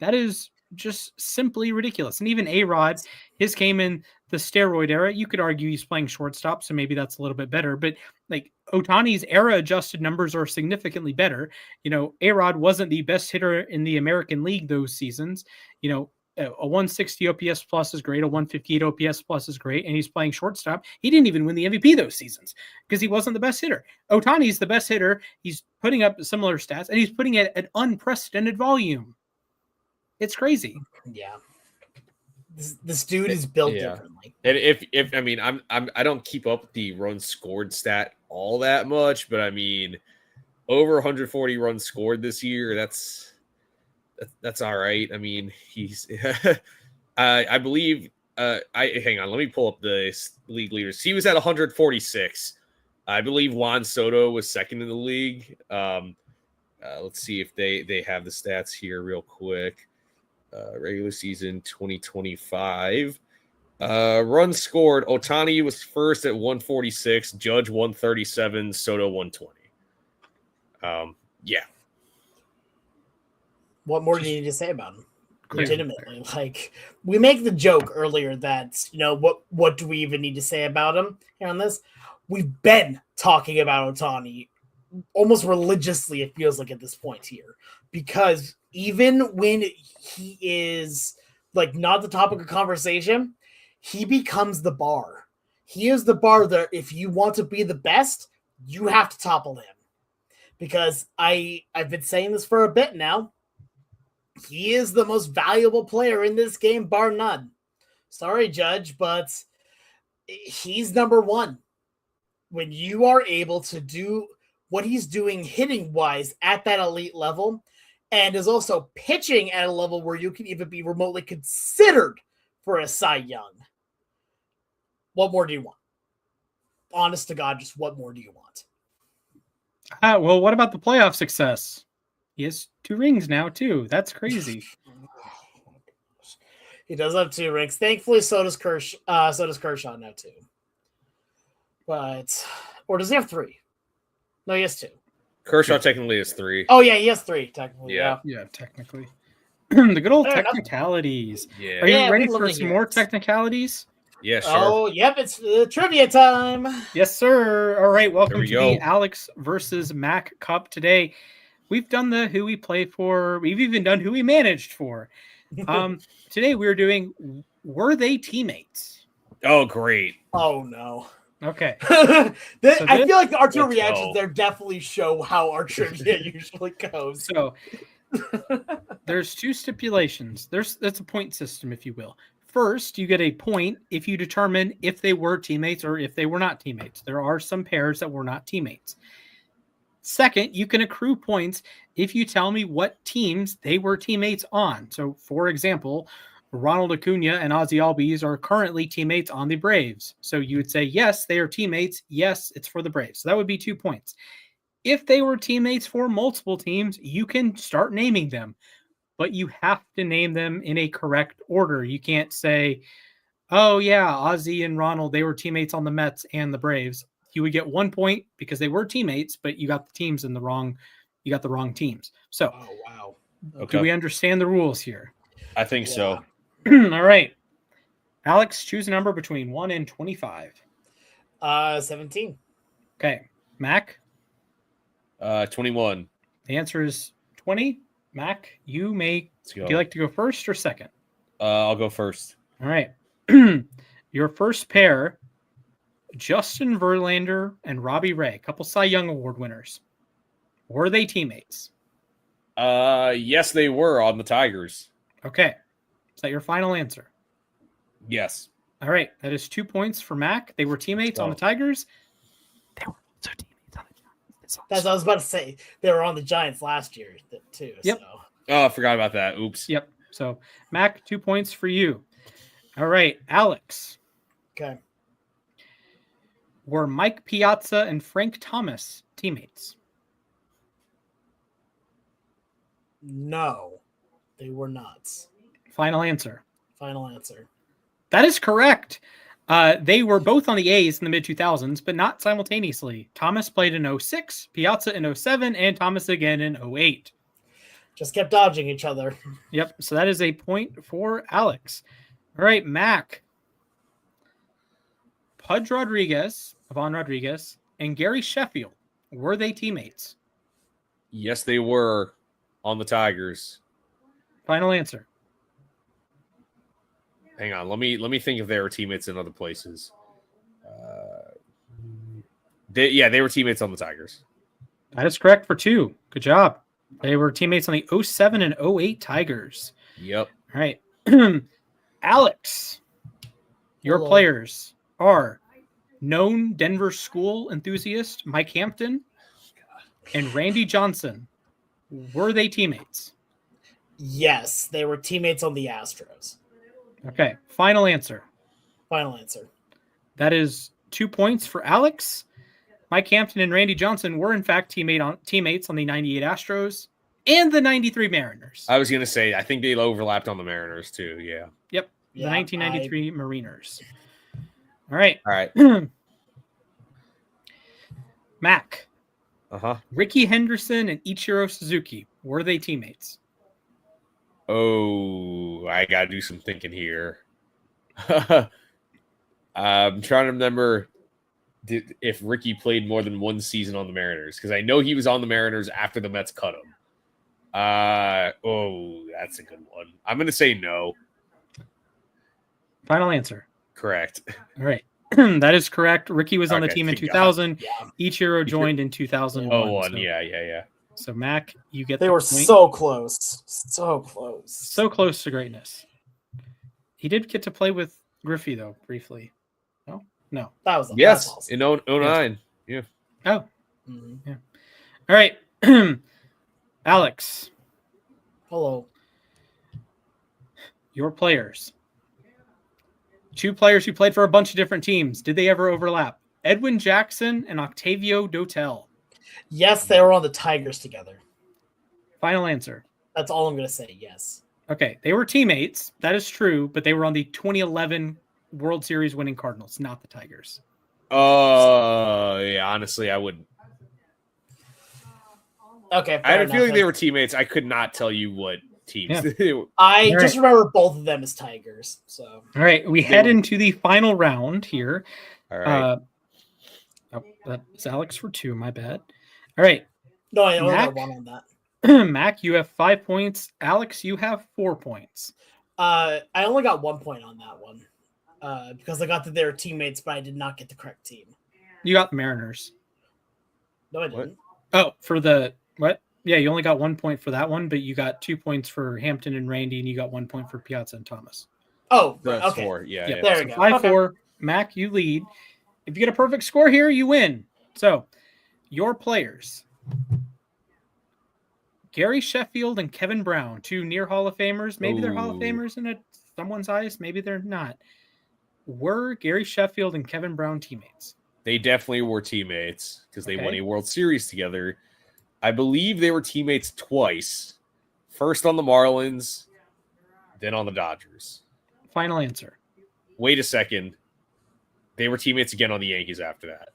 That is just simply ridiculous. And even A-Rod, his came in the steroid era. You could argue he's playing shortstop, so maybe that's a little bit better. But like, Ohtani's era-adjusted numbers are significantly better. A-Rod wasn't the best hitter in the American League those seasons. A 160 OPS plus is great. A 158 OPS plus is great. And he's playing shortstop. He didn't even win the MVP those seasons because he wasn't the best hitter. Ohtani's the best hitter. He's putting up similar stats, and he's putting it at unprecedented volume. It's crazy. Yeah. This dude is built differently. And if I mean, I don't keep up with the runs scored stat all that much, but I mean, over 140 runs scored this year. That's all right. I mean, he's I believe hang on, let me pull up the league leaders. He was at 146. I believe Juan Soto was second in the league. Let's see if they have the stats here real quick. Regular season 2025. Runs scored. Otani was first at 146. Judge 137. Soto 120. Yeah. What more do you need to say about him? Crazy Legitimately, like we make the joke earlier that what do we even need to say about him here on this? We've been talking about Otani almost religiously. It feels like at this point here, because even when he is like not the topic of conversation, he becomes the bar. He is the bar that if you want to be the best, you have to topple him. Because I've been saying this for a bit now. He is the most valuable player in this game, bar none. Sorry, Judge, but he's number one. When you are able to do what he's doing hitting-wise at that elite level, and is also pitching at a level where you can even be remotely considered for a Cy Young, what more do you want? Honest to God, just what more do you want? Well, what about the playoff success? He has 2 rings now, too. That's crazy. He does have 2 rings. Thankfully, so does Kershaw now, too. But, or does he have 3? No, he has 2. Kershaw technically has 3. Oh, yeah, he has 3, technically. Yeah. Yeah, technically. The good old Fair enough. technicalities. Yeah. Are you Yeah, ready we'd love for to some hear more it. technicalities? Yeah, sure. Oh, yep, it's trivia time. Yes, sir. All right, welcome There we to go. the Alex versus Mac Cup today. We've done the who we play for. We've even done who we managed for. Today we're doing were they teammates? Oh, great. Oh, no. Okay. I feel like our 2 Let's reactions go. there definitely show how our trivia usually goes. So there's 2 stipulations. That's a point system, if you will. First, you get a point if you determine if they were teammates or if they were not teammates. There are some pairs that were not teammates. Second, you can accrue points if you tell me what teams they were teammates on. So, for example, Ronald Acuna and Ozzy Albies are currently teammates on the Braves. So you would say, yes, they are teammates. Yes, it's for the Braves. So that would be 2 points. If they were teammates for multiple teams, you can start naming them, but you have to name them in a correct order. You can't say, oh, yeah, Ozzy and Ronald, they were teammates on the Mets and the Braves. You would get 1 point because they were teammates, but you got the teams in the wrong. You got the wrong teams. So, Oh, wow. Okay. do we understand the rules here? I think so. All right. Alex, choose a number between 1 and 25. 17. Okay. Mac, 21. the answer is 20. Mac, you may. Let's go. Do you like to go first or second? I'll go first. All right. Your first pair, Justin Verlander and Robbie Ray, couple Cy Young Award winners. Were they teammates? Yes, they were on the Tigers. Okay. Is that your final answer? Yes. All right. That is 2 points for Mac. They were teammates on the Tigers. They were also teammates on the Giants. That's what I was about to say. They were on the Giants last year, too. Yep. So. Oh, I forgot about that. Oops. Yep. So, Mac, 2 points for you. All right. Alex. Okay. Were Mike Piazza and Frank Thomas teammates? No, they were not. Final answer. Final answer. That is correct. They were both on the A's in the mid-2000s, but not simultaneously. Thomas played in 06, Piazza in 07, and Thomas again in 08. Just kept dodging each other. Yep, so that is a point for Alex. All right, Mac. Pudge Rodriguez, Ivan Rodriguez, and Gary Sheffield, were they teammates? Yes, they were on the Tigers. Final answer. Hang on. Let me think if they were teammates in other places. They were teammates on the Tigers. That is correct for 2. Good job. They were teammates on the 07 and 08 Tigers. Yep. All right. Alex, your Hello. players are known Denver school enthusiast Mike Hampton and Randy Johnson. Were they teammates? Yes, they were teammates on the Astros. Okay. Final answer. Final answer. That is 2 points for Alex. Mike Hampton and Randy Johnson were in fact teammates on the 98 Astros and the 93 Mariners. I was going to say, I think they overlapped on the Mariners too. Yeah. Yep. The Yeah, 1993 Mariners. All right. All right. Mac. Uh-huh. Ricky Henderson and Ichiro Suzuki. Were they teammates? Oh, I got to do some thinking here. I'm trying to remember if Ricky played more than one season on the Mariners, because I know he was on the Mariners after the Mets cut him. That's a good one. I'm going to say no. Final answer. Correct. All right. That is correct. Ricky was on the Okay, team in thank 2000. Yeah. Ichiro joined in 2001. Oh, one. So, Yeah. so Mac, you get They the were point. so close. So close. So close to greatness. He did get to play with Griffey, though, briefly. No. That was Yes, that's awesome. in 09. Yeah. Oh, Mhm. all right. Alex, Hello. your players. 2 players who played for a bunch of different teams. Did they ever overlap? Edwin Jackson and Octavio Dotel. Yes, they were on the Tigers together. Final answer. That's all I'm going to say. Yes. Okay, they were teammates. That is true, but they were on the 2011 World Series winning Cardinals, not the Tigers. Yeah, honestly, I wouldn't. Okay. I had a enough. feeling they were teammates. I could not tell you what teams they were. I All just remember both of them as Tigers. So All right, we head into the final round here. All right. That's Alex for 2, my bad. All right, no, I only Mac? got one on that. Mac, you have 5 points. Alex, you have 4 points. I only got 1 point on that one because I got that they were teammates, but I did not get the correct team. You got the Mariners. No, I didn't. Oh, for the what? Yeah, you only got 1 point for that one, but you got 2 points for Hampton and Randy, and you got 1 point for Piazza and Thomas. Oh, That's okay. 4. Yeah. There So we go. 5-4. Mac, you lead. If you get a perfect score here, you win. So, your players: Gary Sheffield and Kevin Brown, 2 near Hall of Famers. Maybe they're Hall of Ooh. Famers in someone's eyes. Maybe they're not. Were Gary Sheffield and Kevin Brown teammates? They definitely were teammates because they Okay. won a World Series together. I believe they were teammates twice. First on the Marlins, then on the Dodgers. Final answer. Wait a second. They were teammates again on the Yankees after that.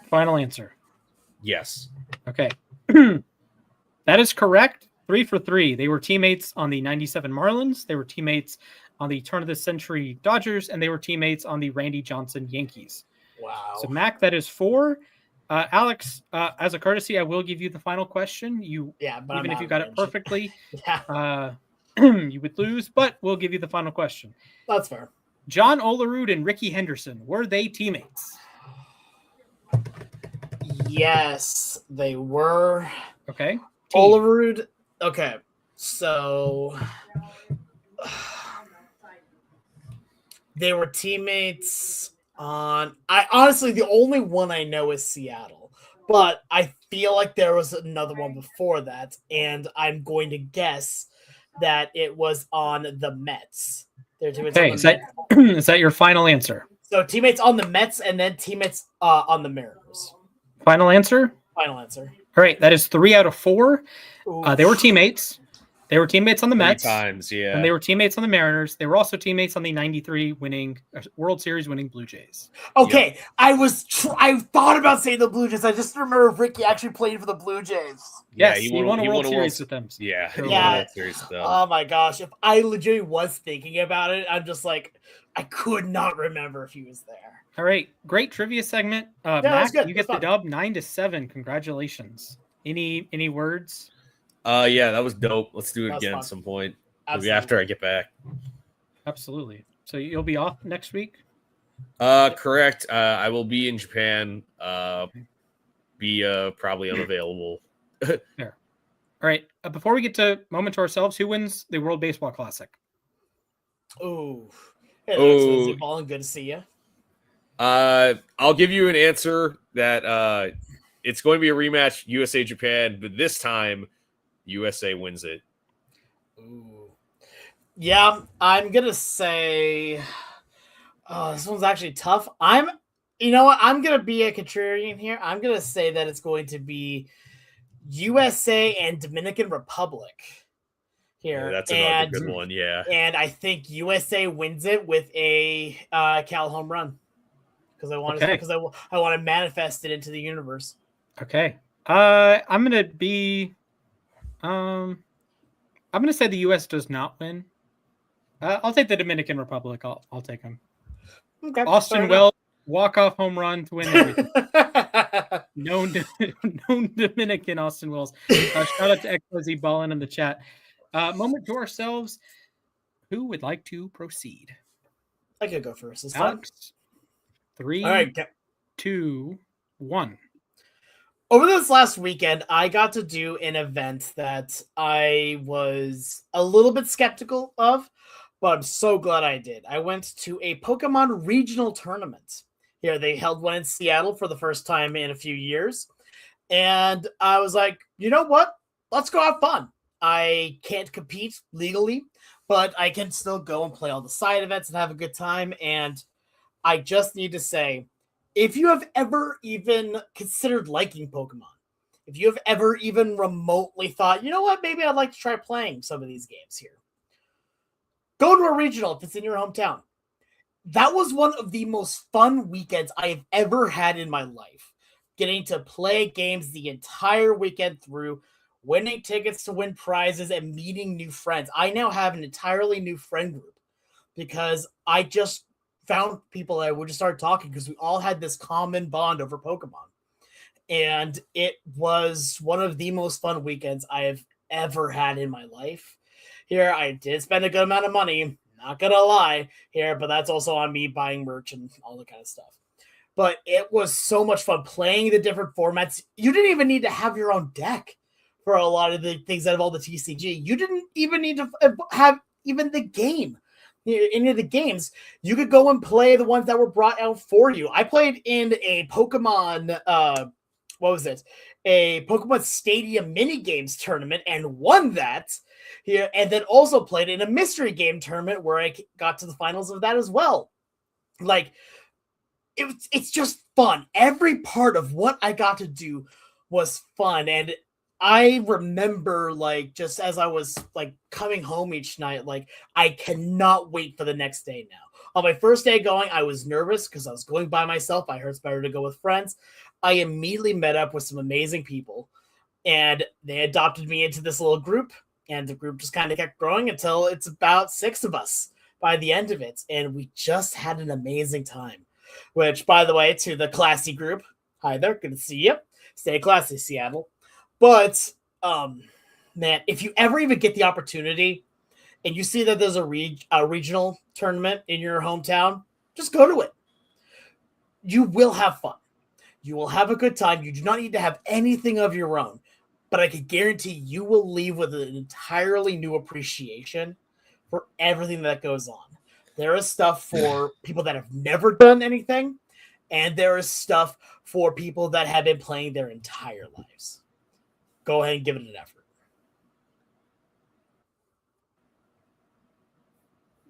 Final answer. Yes. Okay. That is correct. 3 for 3. They were teammates on the 97 Marlins. They were teammates on the turn of the century Dodgers, and they were teammates on the Randy Johnson Yankees. Wow. So, Mac, that is 4. Alex, as a courtesy, I will give you the final question. Yeah, but Even I'm if you out got of it range. perfectly, Yeah, you would lose, but we'll give you the final question. that's fair. John Olerud and Ricky Henderson, were they teammates? Yes, they were. Okay. Team. Olerud. Okay, so they were teammates on. I honestly, the only one I know is Seattle, but I feel like there was another one before that, and I'm going to guess that it was on the Mets. They're teammates Okay, on is the that, Mets. is that your final answer? So teammates on the Mets, and then teammates on the Mariners. Final answer? Final answer. All right, that is 3 out of 4. Ooh. They were teammates. They were teammates on the 3 Mets. times, yeah. And they were teammates on the Mariners. They were also teammates on the 93 World Series winning Blue Jays. Okay, I thought about saying the Blue Jays. I just remember Ricky actually played for the Blue Jays. Yes, he won a World Series with them. Yeah, he Yeah. won a World Series with them. Oh my gosh, if I legitimately was thinking about it, I'm just like, I could not remember if he was there. All right, great trivia segment. that's Mac, good. you get That's the fun. dub 9-7. Congratulations. Any words? Yeah, that was dope. Let's do it That was again fun. at some point. Maybe Absolutely. after I get back. Absolutely. So you'll be off next week? Correct. I will be in Japan. Be probably unavailable. All right. Before we get to moment to ourselves, who wins the World Baseball Classic? Ooh. Hey, Ooh. Lindsay Ball, good to see you. I'll give you an answer that it's going to be a rematch, USA Japan, but this time USA wins it. Ooh. Yeah, I'm gonna say. Oh, this one's actually tough. I'm You know what? I'm gonna be a contrarian here. I'm gonna say that it's going to be USA and Dominican Republic here, That's another good one. Yeah. and I think USA wins it with a Cal home run because I want Okay. because I want to manifest it into the universe. Okay. I'm gonna be. I'm gonna say the U.S. does not win. I'll take the Dominican Republic. I'll take them. Okay, Austin Wells walk-off home run to win everything. known Dominican Austin Wells. Shout out to XYZ Ballin in the chat. Moment to ourselves. Who would like to proceed? I could go first this Alex, time. 3, All right. 2, 1. Over this last weekend, I got to do an event that I was a little bit skeptical of, but I'm so glad I did. I went to a Pokemon regional tournament. Here, they held one in Seattle for the first time in a few years. And I was like, you know what? Let's go have fun. I can't compete legally, but I can still go and play all the side events and have a good time. And I just need to say, if you have ever even considered liking Pokemon, if you have ever even remotely thought, you know what, maybe I'd like to try playing some of these games here, go to a regional if it's in your hometown. That was one of the most fun weekends I have ever had in my life. Getting to play games the entire weekend through, winning tickets to win prizes, and meeting new friends. I now have an entirely new friend group because I just found people that would just start talking because we all had this common bond over Pokemon. And it was one of the most fun weekends I have ever had in my life. Here, I did spend a good amount of money, not gonna lie here, but that's also on me buying merch and all that kind of stuff. But it was so much fun playing the different formats. You didn't even need to have your own deck for a lot of the things out of all the TCG. You didn't even need to have even the game. Any of the games, you could go and play the ones that were brought out for you. I played in a Pokemon, what was it? A Pokemon Stadium mini games tournament and won that here, and then also played in a mystery game tournament where I got to the finals of that as well. Like, it's just fun. Every part of what I got to do was fun, and I remember, like, just as I was, like, coming home each night, like, I cannot wait for the next day now. On my first day going, I was nervous because I was going by myself. I heard it's better to go with friends. I immediately met up with some amazing people, and they adopted me into this little group, and the group just kind of kept growing until it's about 6 of us by the end of it, and we just had an amazing time. Which, by the way, to the classy group, hi there, good to see you. Stay classy, Seattle. But, man, if you ever even get the opportunity and you see that there's a regional tournament in your hometown, just go to it. You will have fun. You will have a good time. You do not need to have anything of your own. But I can guarantee you will leave with an entirely new appreciation for everything that goes on. There is stuff for people that have never done anything, and there is stuff for people that have been playing their entire lives. Go ahead and give it an effort.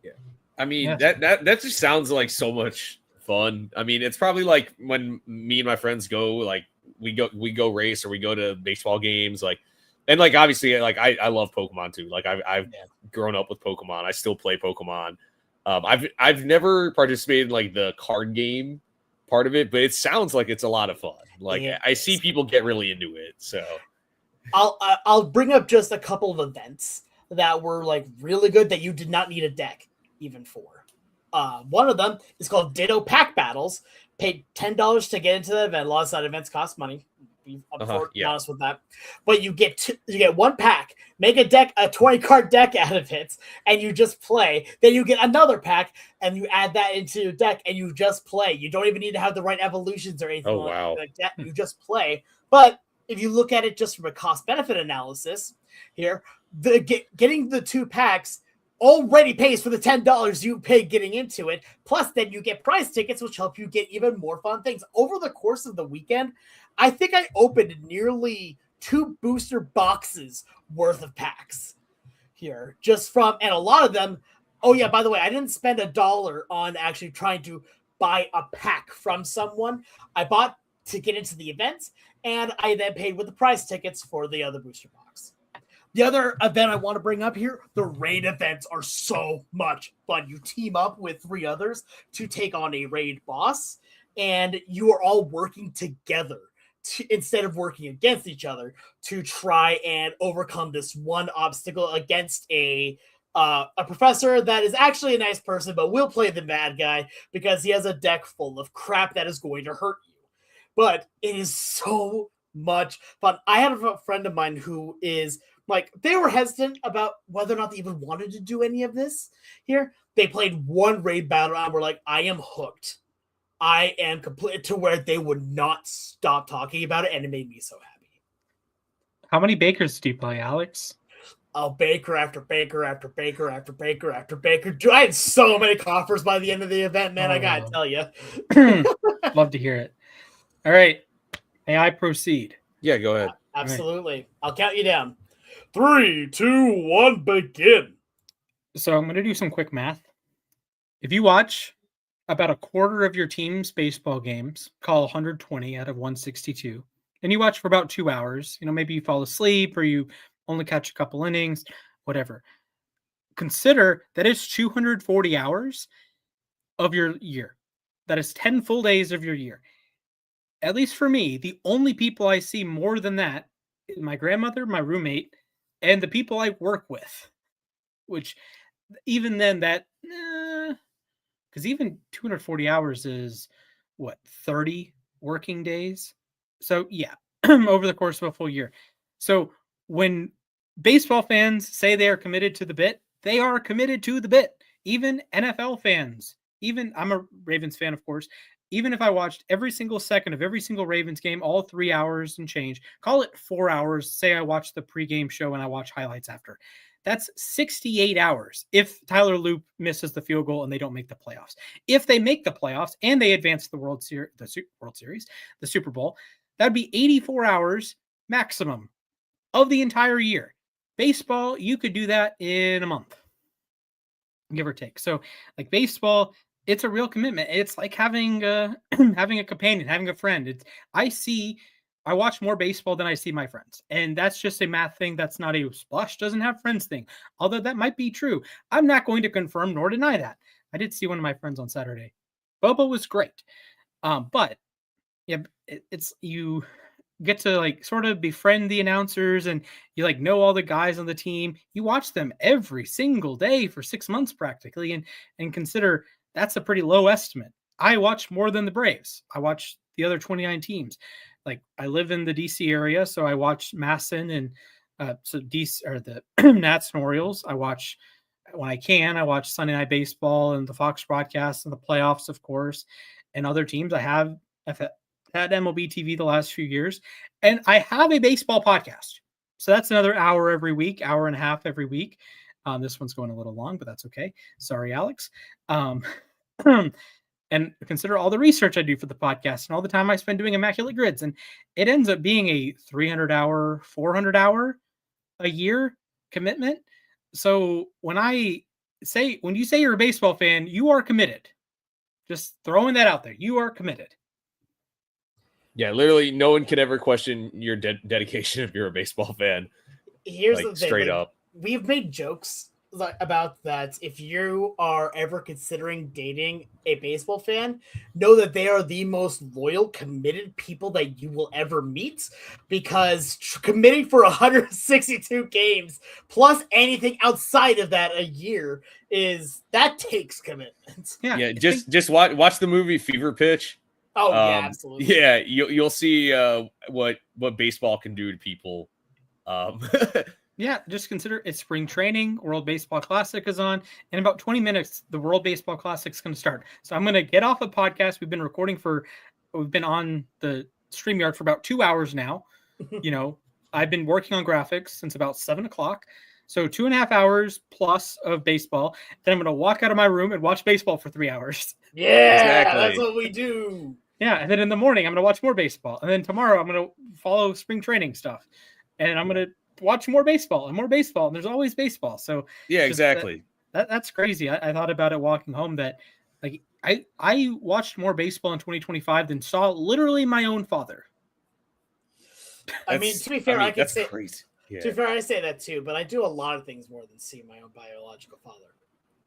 Yeah. I mean, that just sounds like so much fun. I mean, it's probably like when me and my friends go, like we go race or we go to baseball games, like, and like obviously like I love Pokemon too. Like I've grown up with Pokemon. I still play Pokemon. I've never participated in like the card game part of it, but it sounds like it's a lot of fun. Like I see people get really into it. So I'll bring up just a couple of events that were like really good that you did not need a deck even for. One of them is called Ditto Pack Battles. Paid $10 to get into the event. A lot of side events cost money. Be honest with that. But you get one pack, make a 20-card deck out of it, and you just play. Then you get another pack, and you add that into your deck, and you just play. You don't even need to have the right evolutions or anything like that. You just play. But if you look at it just from a cost-benefit analysis here, getting the 2 packs already pays for the $10 you pay getting into it. Plus, then you get prize tickets, which help you get even more fun things. Over the course of the weekend, I think I opened nearly 2 booster boxes worth of packs here. And a lot of them, oh yeah, by the way, I didn't spend $1 on actually trying to buy a pack from someone. I bought to get into the event, and I then paid with the prize tickets for the other booster box. The other event I want to bring up here, the raid events are so much fun. You team up with 3 others to take on a raid boss, and you are all working together instead of working against each other to try and overcome this one obstacle against a professor that is actually a nice person, but will play the bad guy because he has a deck full of crap that is going to hurt you. But it is so much fun. I had a friend of mine who is like, they were hesitant about whether or not they even wanted to do any of this here. They played one raid battle and were like, I am hooked. I am complete, to where they would not stop talking about it, and it made me so happy. How many bakers do you play, Alex? Oh, baker after baker after baker after baker after baker. Dude, I had so many coffers by the end of the event, man. I gotta tell you. Love to hear it. All right. May I proceed? Yeah, go ahead. Absolutely. Right. I'll count you down. 3, 2, 1, begin. So I'm going to do some quick math. If you watch about a quarter of your team's baseball games, call 120 out of 162, and you watch for about 2 hours, maybe you fall asleep or you only catch a couple innings, whatever. Consider that is 240 hours of your year. That is 10 full days of your year. At least for me, the only people I see more than that is my grandmother, my roommate, and the people I work with. Which, even then, because even 240 hours is, 30 working days? So, yeah, over the course of a full year. So, when baseball fans say they are committed to the bit, they are committed to the bit. Even NFL fans, I'm a Ravens fan, of course. Even if I watched every single second of every single Ravens game, all 3 hours and change, call it 4 hours. Say I watch the pregame show and I watch highlights after. That's 68 hours if Tyler Loop misses the field goal and they don't make the playoffs. If they make the playoffs and they advance to the World Series, the Super Bowl, that'd be 84 hours maximum of the entire year. Baseball, you could do that in a month, give or take. So, like baseball, it's a real commitment. It's like having having a companion, having a friend. I watch more baseball than I see my friends. And that's just a math thing. That's not a Splash doesn't have friends thing. Although that might be true. I'm not going to confirm nor deny that. I did see one of my friends on Saturday. Bobo was great. But yeah, it's you get to like sort of befriend the announcers and you like know all the guys on the team. You watch them every single day for 6 months practically and consider that's a pretty low estimate. I watch more than the Braves. I watch the other 29 teams. Like I live in the DC area, so I watch Masson and DC or the Nats and Orioles. I watch when I can. I watch Sunday Night Baseball and the Fox broadcasts and the playoffs, of course, and other teams. I've had MLB TV the last few years, and I have a baseball podcast. So that's another hour every week, hour and a half every week. This one's going a little long, but that's okay. Sorry, Alex. And consider all the research I do for the podcast and all the time I spend doing immaculate grids. And it ends up being a 300-hour, 400-hour a year commitment. So when you say you're a baseball fan, you are committed. Just throwing that out there. You are committed. Yeah, literally no one could ever question your dedication if you're a baseball fan. Here's the thing, straight up. We've made jokes about that. If you are ever considering dating a baseball fan, know that they are the most loyal, committed people that you will ever meet, because committing for 162 games plus anything outside of that a year takes commitment. Yeah, just watch the movie Fever Pitch. Oh yeah, absolutely. Yeah, you'll see what baseball can do to people. Yeah, just consider it's spring training. World Baseball Classic is on. In about 20 minutes, the World Baseball Classic is going to start. So I'm going to get off a podcast. We've been on the StreamYard for about 2 hours now. I've been working on graphics since about 7 o'clock. So 2.5 hours plus of baseball. Then I'm going to walk out of my room and watch baseball for 3 hours. Yeah, exactly. That's what we do. Yeah, and then in the morning, I'm going to watch more baseball. And then tomorrow, I'm going to follow spring training stuff. And I'm going to watch more baseball. And there's always baseball. So yeah, exactly. That's crazy. I thought about it walking home that like I watched more baseball in 2025 than saw literally my own father. I mean, to be fair, I could that's say crazy. Yeah. To be fair, I say that too, but I do a lot of things more than see my own biological father.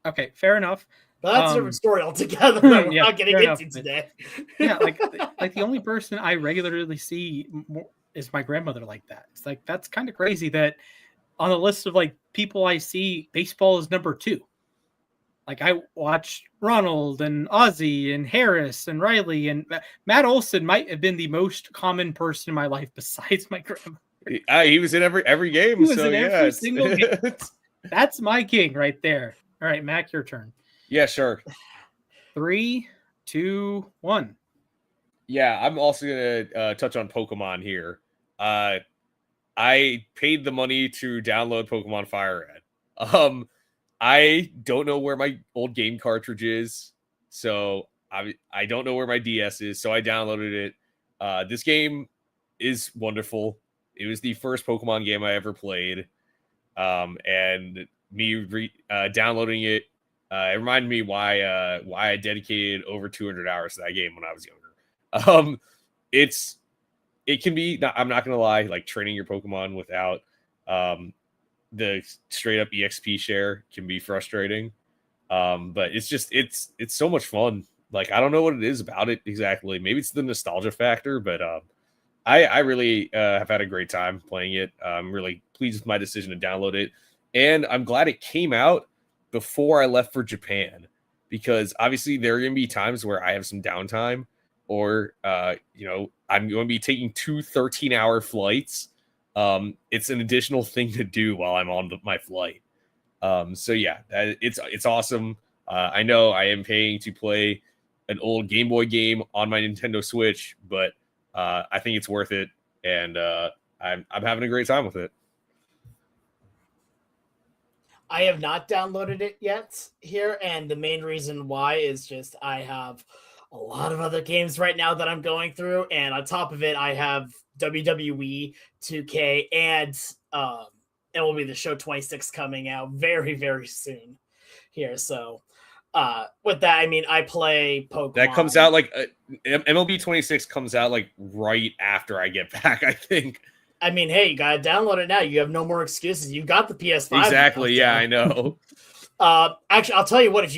Okay, fair enough. But that's a different story altogether that we're not getting into today. Yeah, like the only person I regularly see is my grandmother like that. It's like, that's kind of crazy that on the list of like people I see, baseball is number 2. Like, I watch Ronald and Ozzy and Harris and Riley, and Matt Olson might have been the most common person in my life besides my grandmother. He was in every game. He was so in yeah, every single game. That's my king right there. All right, Mac, your turn. Yeah, sure. 3, 2, 1. Yeah, I'm also gonna touch on Pokemon here. I paid the money to download Pokemon Fire Red. I don't know where my old game cartridge is, so I don't know where my DS is, so I downloaded it. This game is wonderful. It was the first Pokemon game I ever played, and me downloading it, it reminded me why I dedicated over 200 hours to that game when I was younger. It can be, I'm not gonna lie, like training your Pokemon without the straight up EXP share can be frustrating. But it's so much fun. Like, I don't know what it is about it exactly. Maybe it's the nostalgia factor, but I really have had a great time playing it. I'm really pleased with my decision to download it. And I'm glad it came out before I left for Japan, because obviously there are going to be times where I have some downtime, or, I'm going to be taking 2 13-hour flights. It's an additional thing to do while I'm on my flight. So yeah, it's awesome. I know I am paying to play an old Game Boy game on my Nintendo Switch, but I think it's worth it, and I'm having a great time with it. I have not downloaded it yet here, and the main reason why is just I have a lot of other games right now that I'm going through, and on top of it, I have WWE 2K and MLB The Show 26 coming out very, very soon here. So with that, I mean, I play Pokemon. That comes out like MLB 26 comes out like right after I get back, I think. I mean, hey, you gotta download it now. You have no more excuses. You got the PS5. Exactly. Yeah, I know. Actually, I'll tell you what.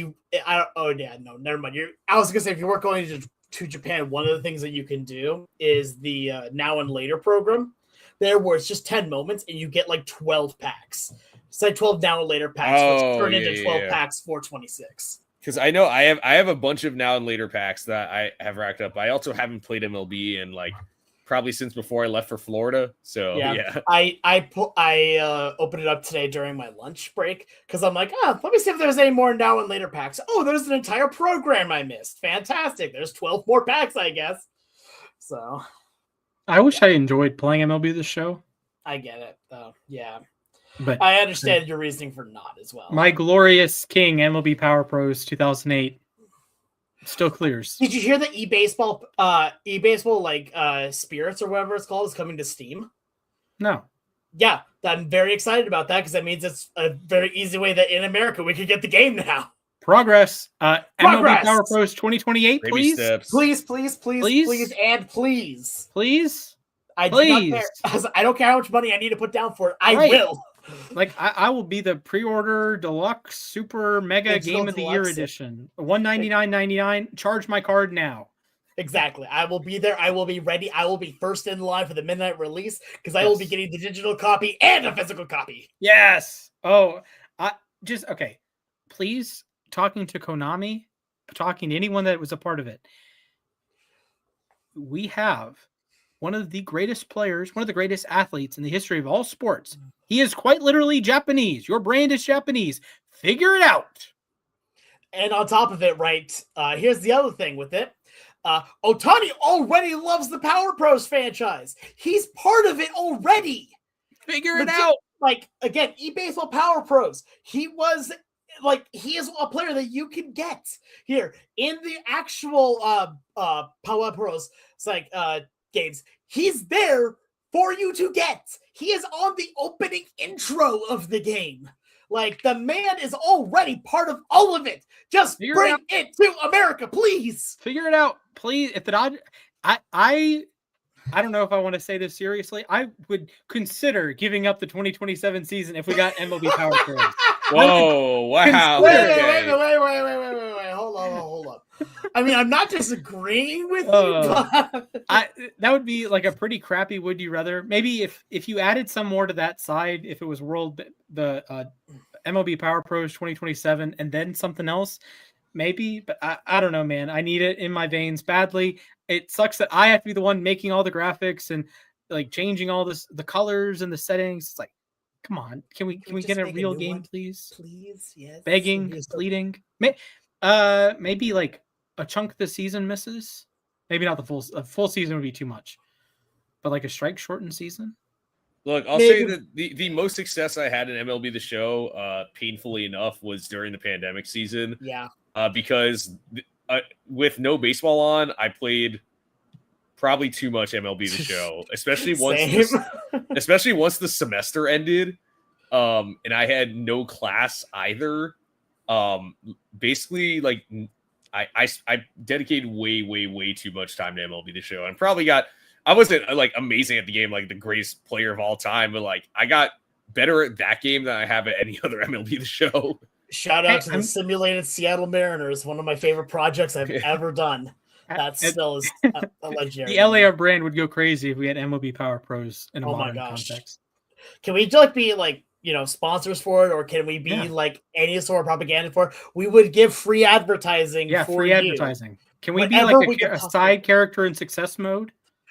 Never mind. I was gonna say, if you weren't going to Japan, one of the things that you can do is the Now and Later program. There, where it's just 10 moments, and you get like 12 packs. It's like 12 Now and Later packs, which turn into 12 packs for 26. Because I know I have a bunch of Now and Later packs that I have racked up. I also haven't played MLB in like probably since before I left for Florida. So yeah. I opened it up today during my lunch break because I'm like, let me see if there's any more Now and Later packs. Oh, there's an entire program I missed. Fantastic. There's 12 more packs, I guess. So I wish I enjoyed playing MLB The Show. I get it, though. Yeah. But I understand your reasoning for not as well. My glorious king, MLB Power Pros 2008, still clears. Did you hear that eBaseball like Spirits or whatever it's called is coming to Steam? No. Yeah, I'm very excited about that because that means it's a very easy way that in America we could get the game now. Progress. MLB Power Pros 2028, please. Please, and please. Please? I do not care. I don't care how much money I need to put down for it. I will. Like, I will be the pre-order deluxe super mega game of the year edition. $199.99. Charge my card now. Exactly. I will be there. I will be ready. I will be first in line for the midnight release because I will be getting the digital copy and a physical copy. Yes. Oh, okay. Please, talking to Konami, talking to anyone that was a part of it. We have one of the greatest players, one of the greatest athletes in the history of all sports. He is quite literally Japanese. Your brand is Japanese. Figure it out. And on top of it, right, here's the other thing with it. Ohtani already loves the Power Pros franchise. He's part of it already. Figure it out. Like, again, eBaseball Power Pros. He is a player that you can get here in the actual Power Pros. It's like games. He's there for you to get. He is on the opening intro of the game. Like, the man is already part of all of it. Just bring it to America, please. Figure it out, please. If the Dodgers, I don't know if I want to say this seriously. I would consider giving up the 2027 season if we got MLB Power Pros. Whoa! Wow! Wait! Hold up. I mean, I'm not disagreeing with you, but that would be like a pretty crappy would you rather. Maybe if you added some more to that side, if it was the MLB Power Pros 2027 and then something else, maybe. But I don't know, man. I need it in my veins badly. It sucks that I have to be the one making all the graphics and like changing all the colors and the settings. It's like, come on, can we get a real game, please? Please, yes. Begging, pleading. Maybe like a chunk of the season misses. Maybe not a full season would be too much, but like a strike shortened season. Look, I'll say that the most success I had in MLB The Show, painfully enough, was during the pandemic season. Yeah. Because with no baseball on, I played probably too much MLB The Show, especially once the semester ended, and I had no class either. Basically, like I dedicated way too much time to MLB The Show, and probably I wasn't like amazing at the game, like the greatest player of all time, but like I got better at that game than I have at any other MLB The Show. Shout out to the simulated Seattle Mariners, one of my favorite projects I've ever done. That still is a legendary. The LAR brand would go crazy if we had MLB Power Pros in a modern context. Can we be like, sponsors for it, or can we be like any sort of propaganda for it? We would give free advertising. Yeah, free advertising. Can we be like a side character in Success Mode?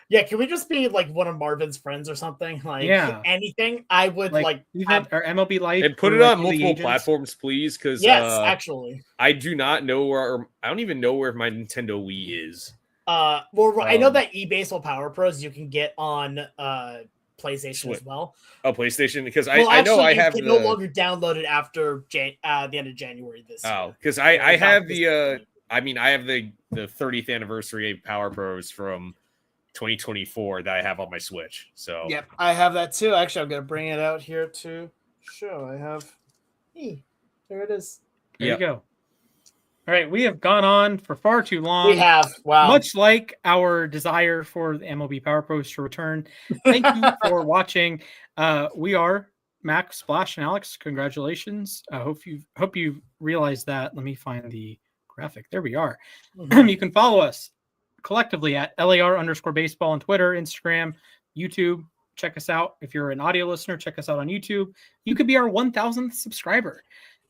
Yeah, can we just be like one of Marvin's friends or something? Like anything, I would like even our MLB Life and put it on multiple platforms, please. Because actually, I do not know where. I don't even know where my Nintendo Wii is. I know that eBaseball Power Pros you can get on PlayStation as well. Oh, PlayStation, because I know I have no longer download it after the end of January this year. Oh, because I have the I have the 30th anniversary Power Pros from 2024 that I have on my Switch. So yep, I have that too. Actually, I'm gonna bring it out here to show. I have there it is. There you go. All right, we have gone on for far too long. We have. Wow. Much like our desire for the MLB Power Pros to return. Thank you for watching. We are Mac, Splash, and Alex. Congratulations. I hope you realized that. Let me find the graphic. There we are. Mm-hmm. You can follow us collectively at LAR_baseball on Twitter, Instagram, YouTube. Check us out. If you're an audio listener, check us out on YouTube. You could be our 1,000th subscriber.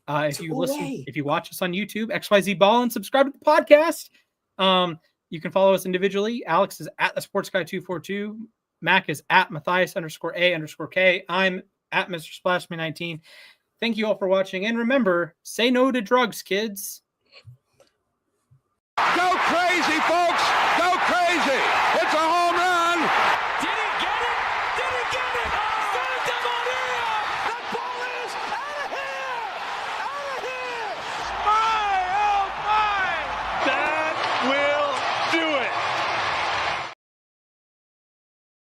If you watch us on YouTube, XYZ Ball, and subscribe to the podcast. You can follow us individually. Alex is at the Sports Guy 242. Mac is at Matthias_A_K. I'm at Mr. Splashman 19. Thank you all for watching. And remember, say no to drugs, kids. Go crazy, folks! Go crazy! It's a home run! Did he get it? Did he get it?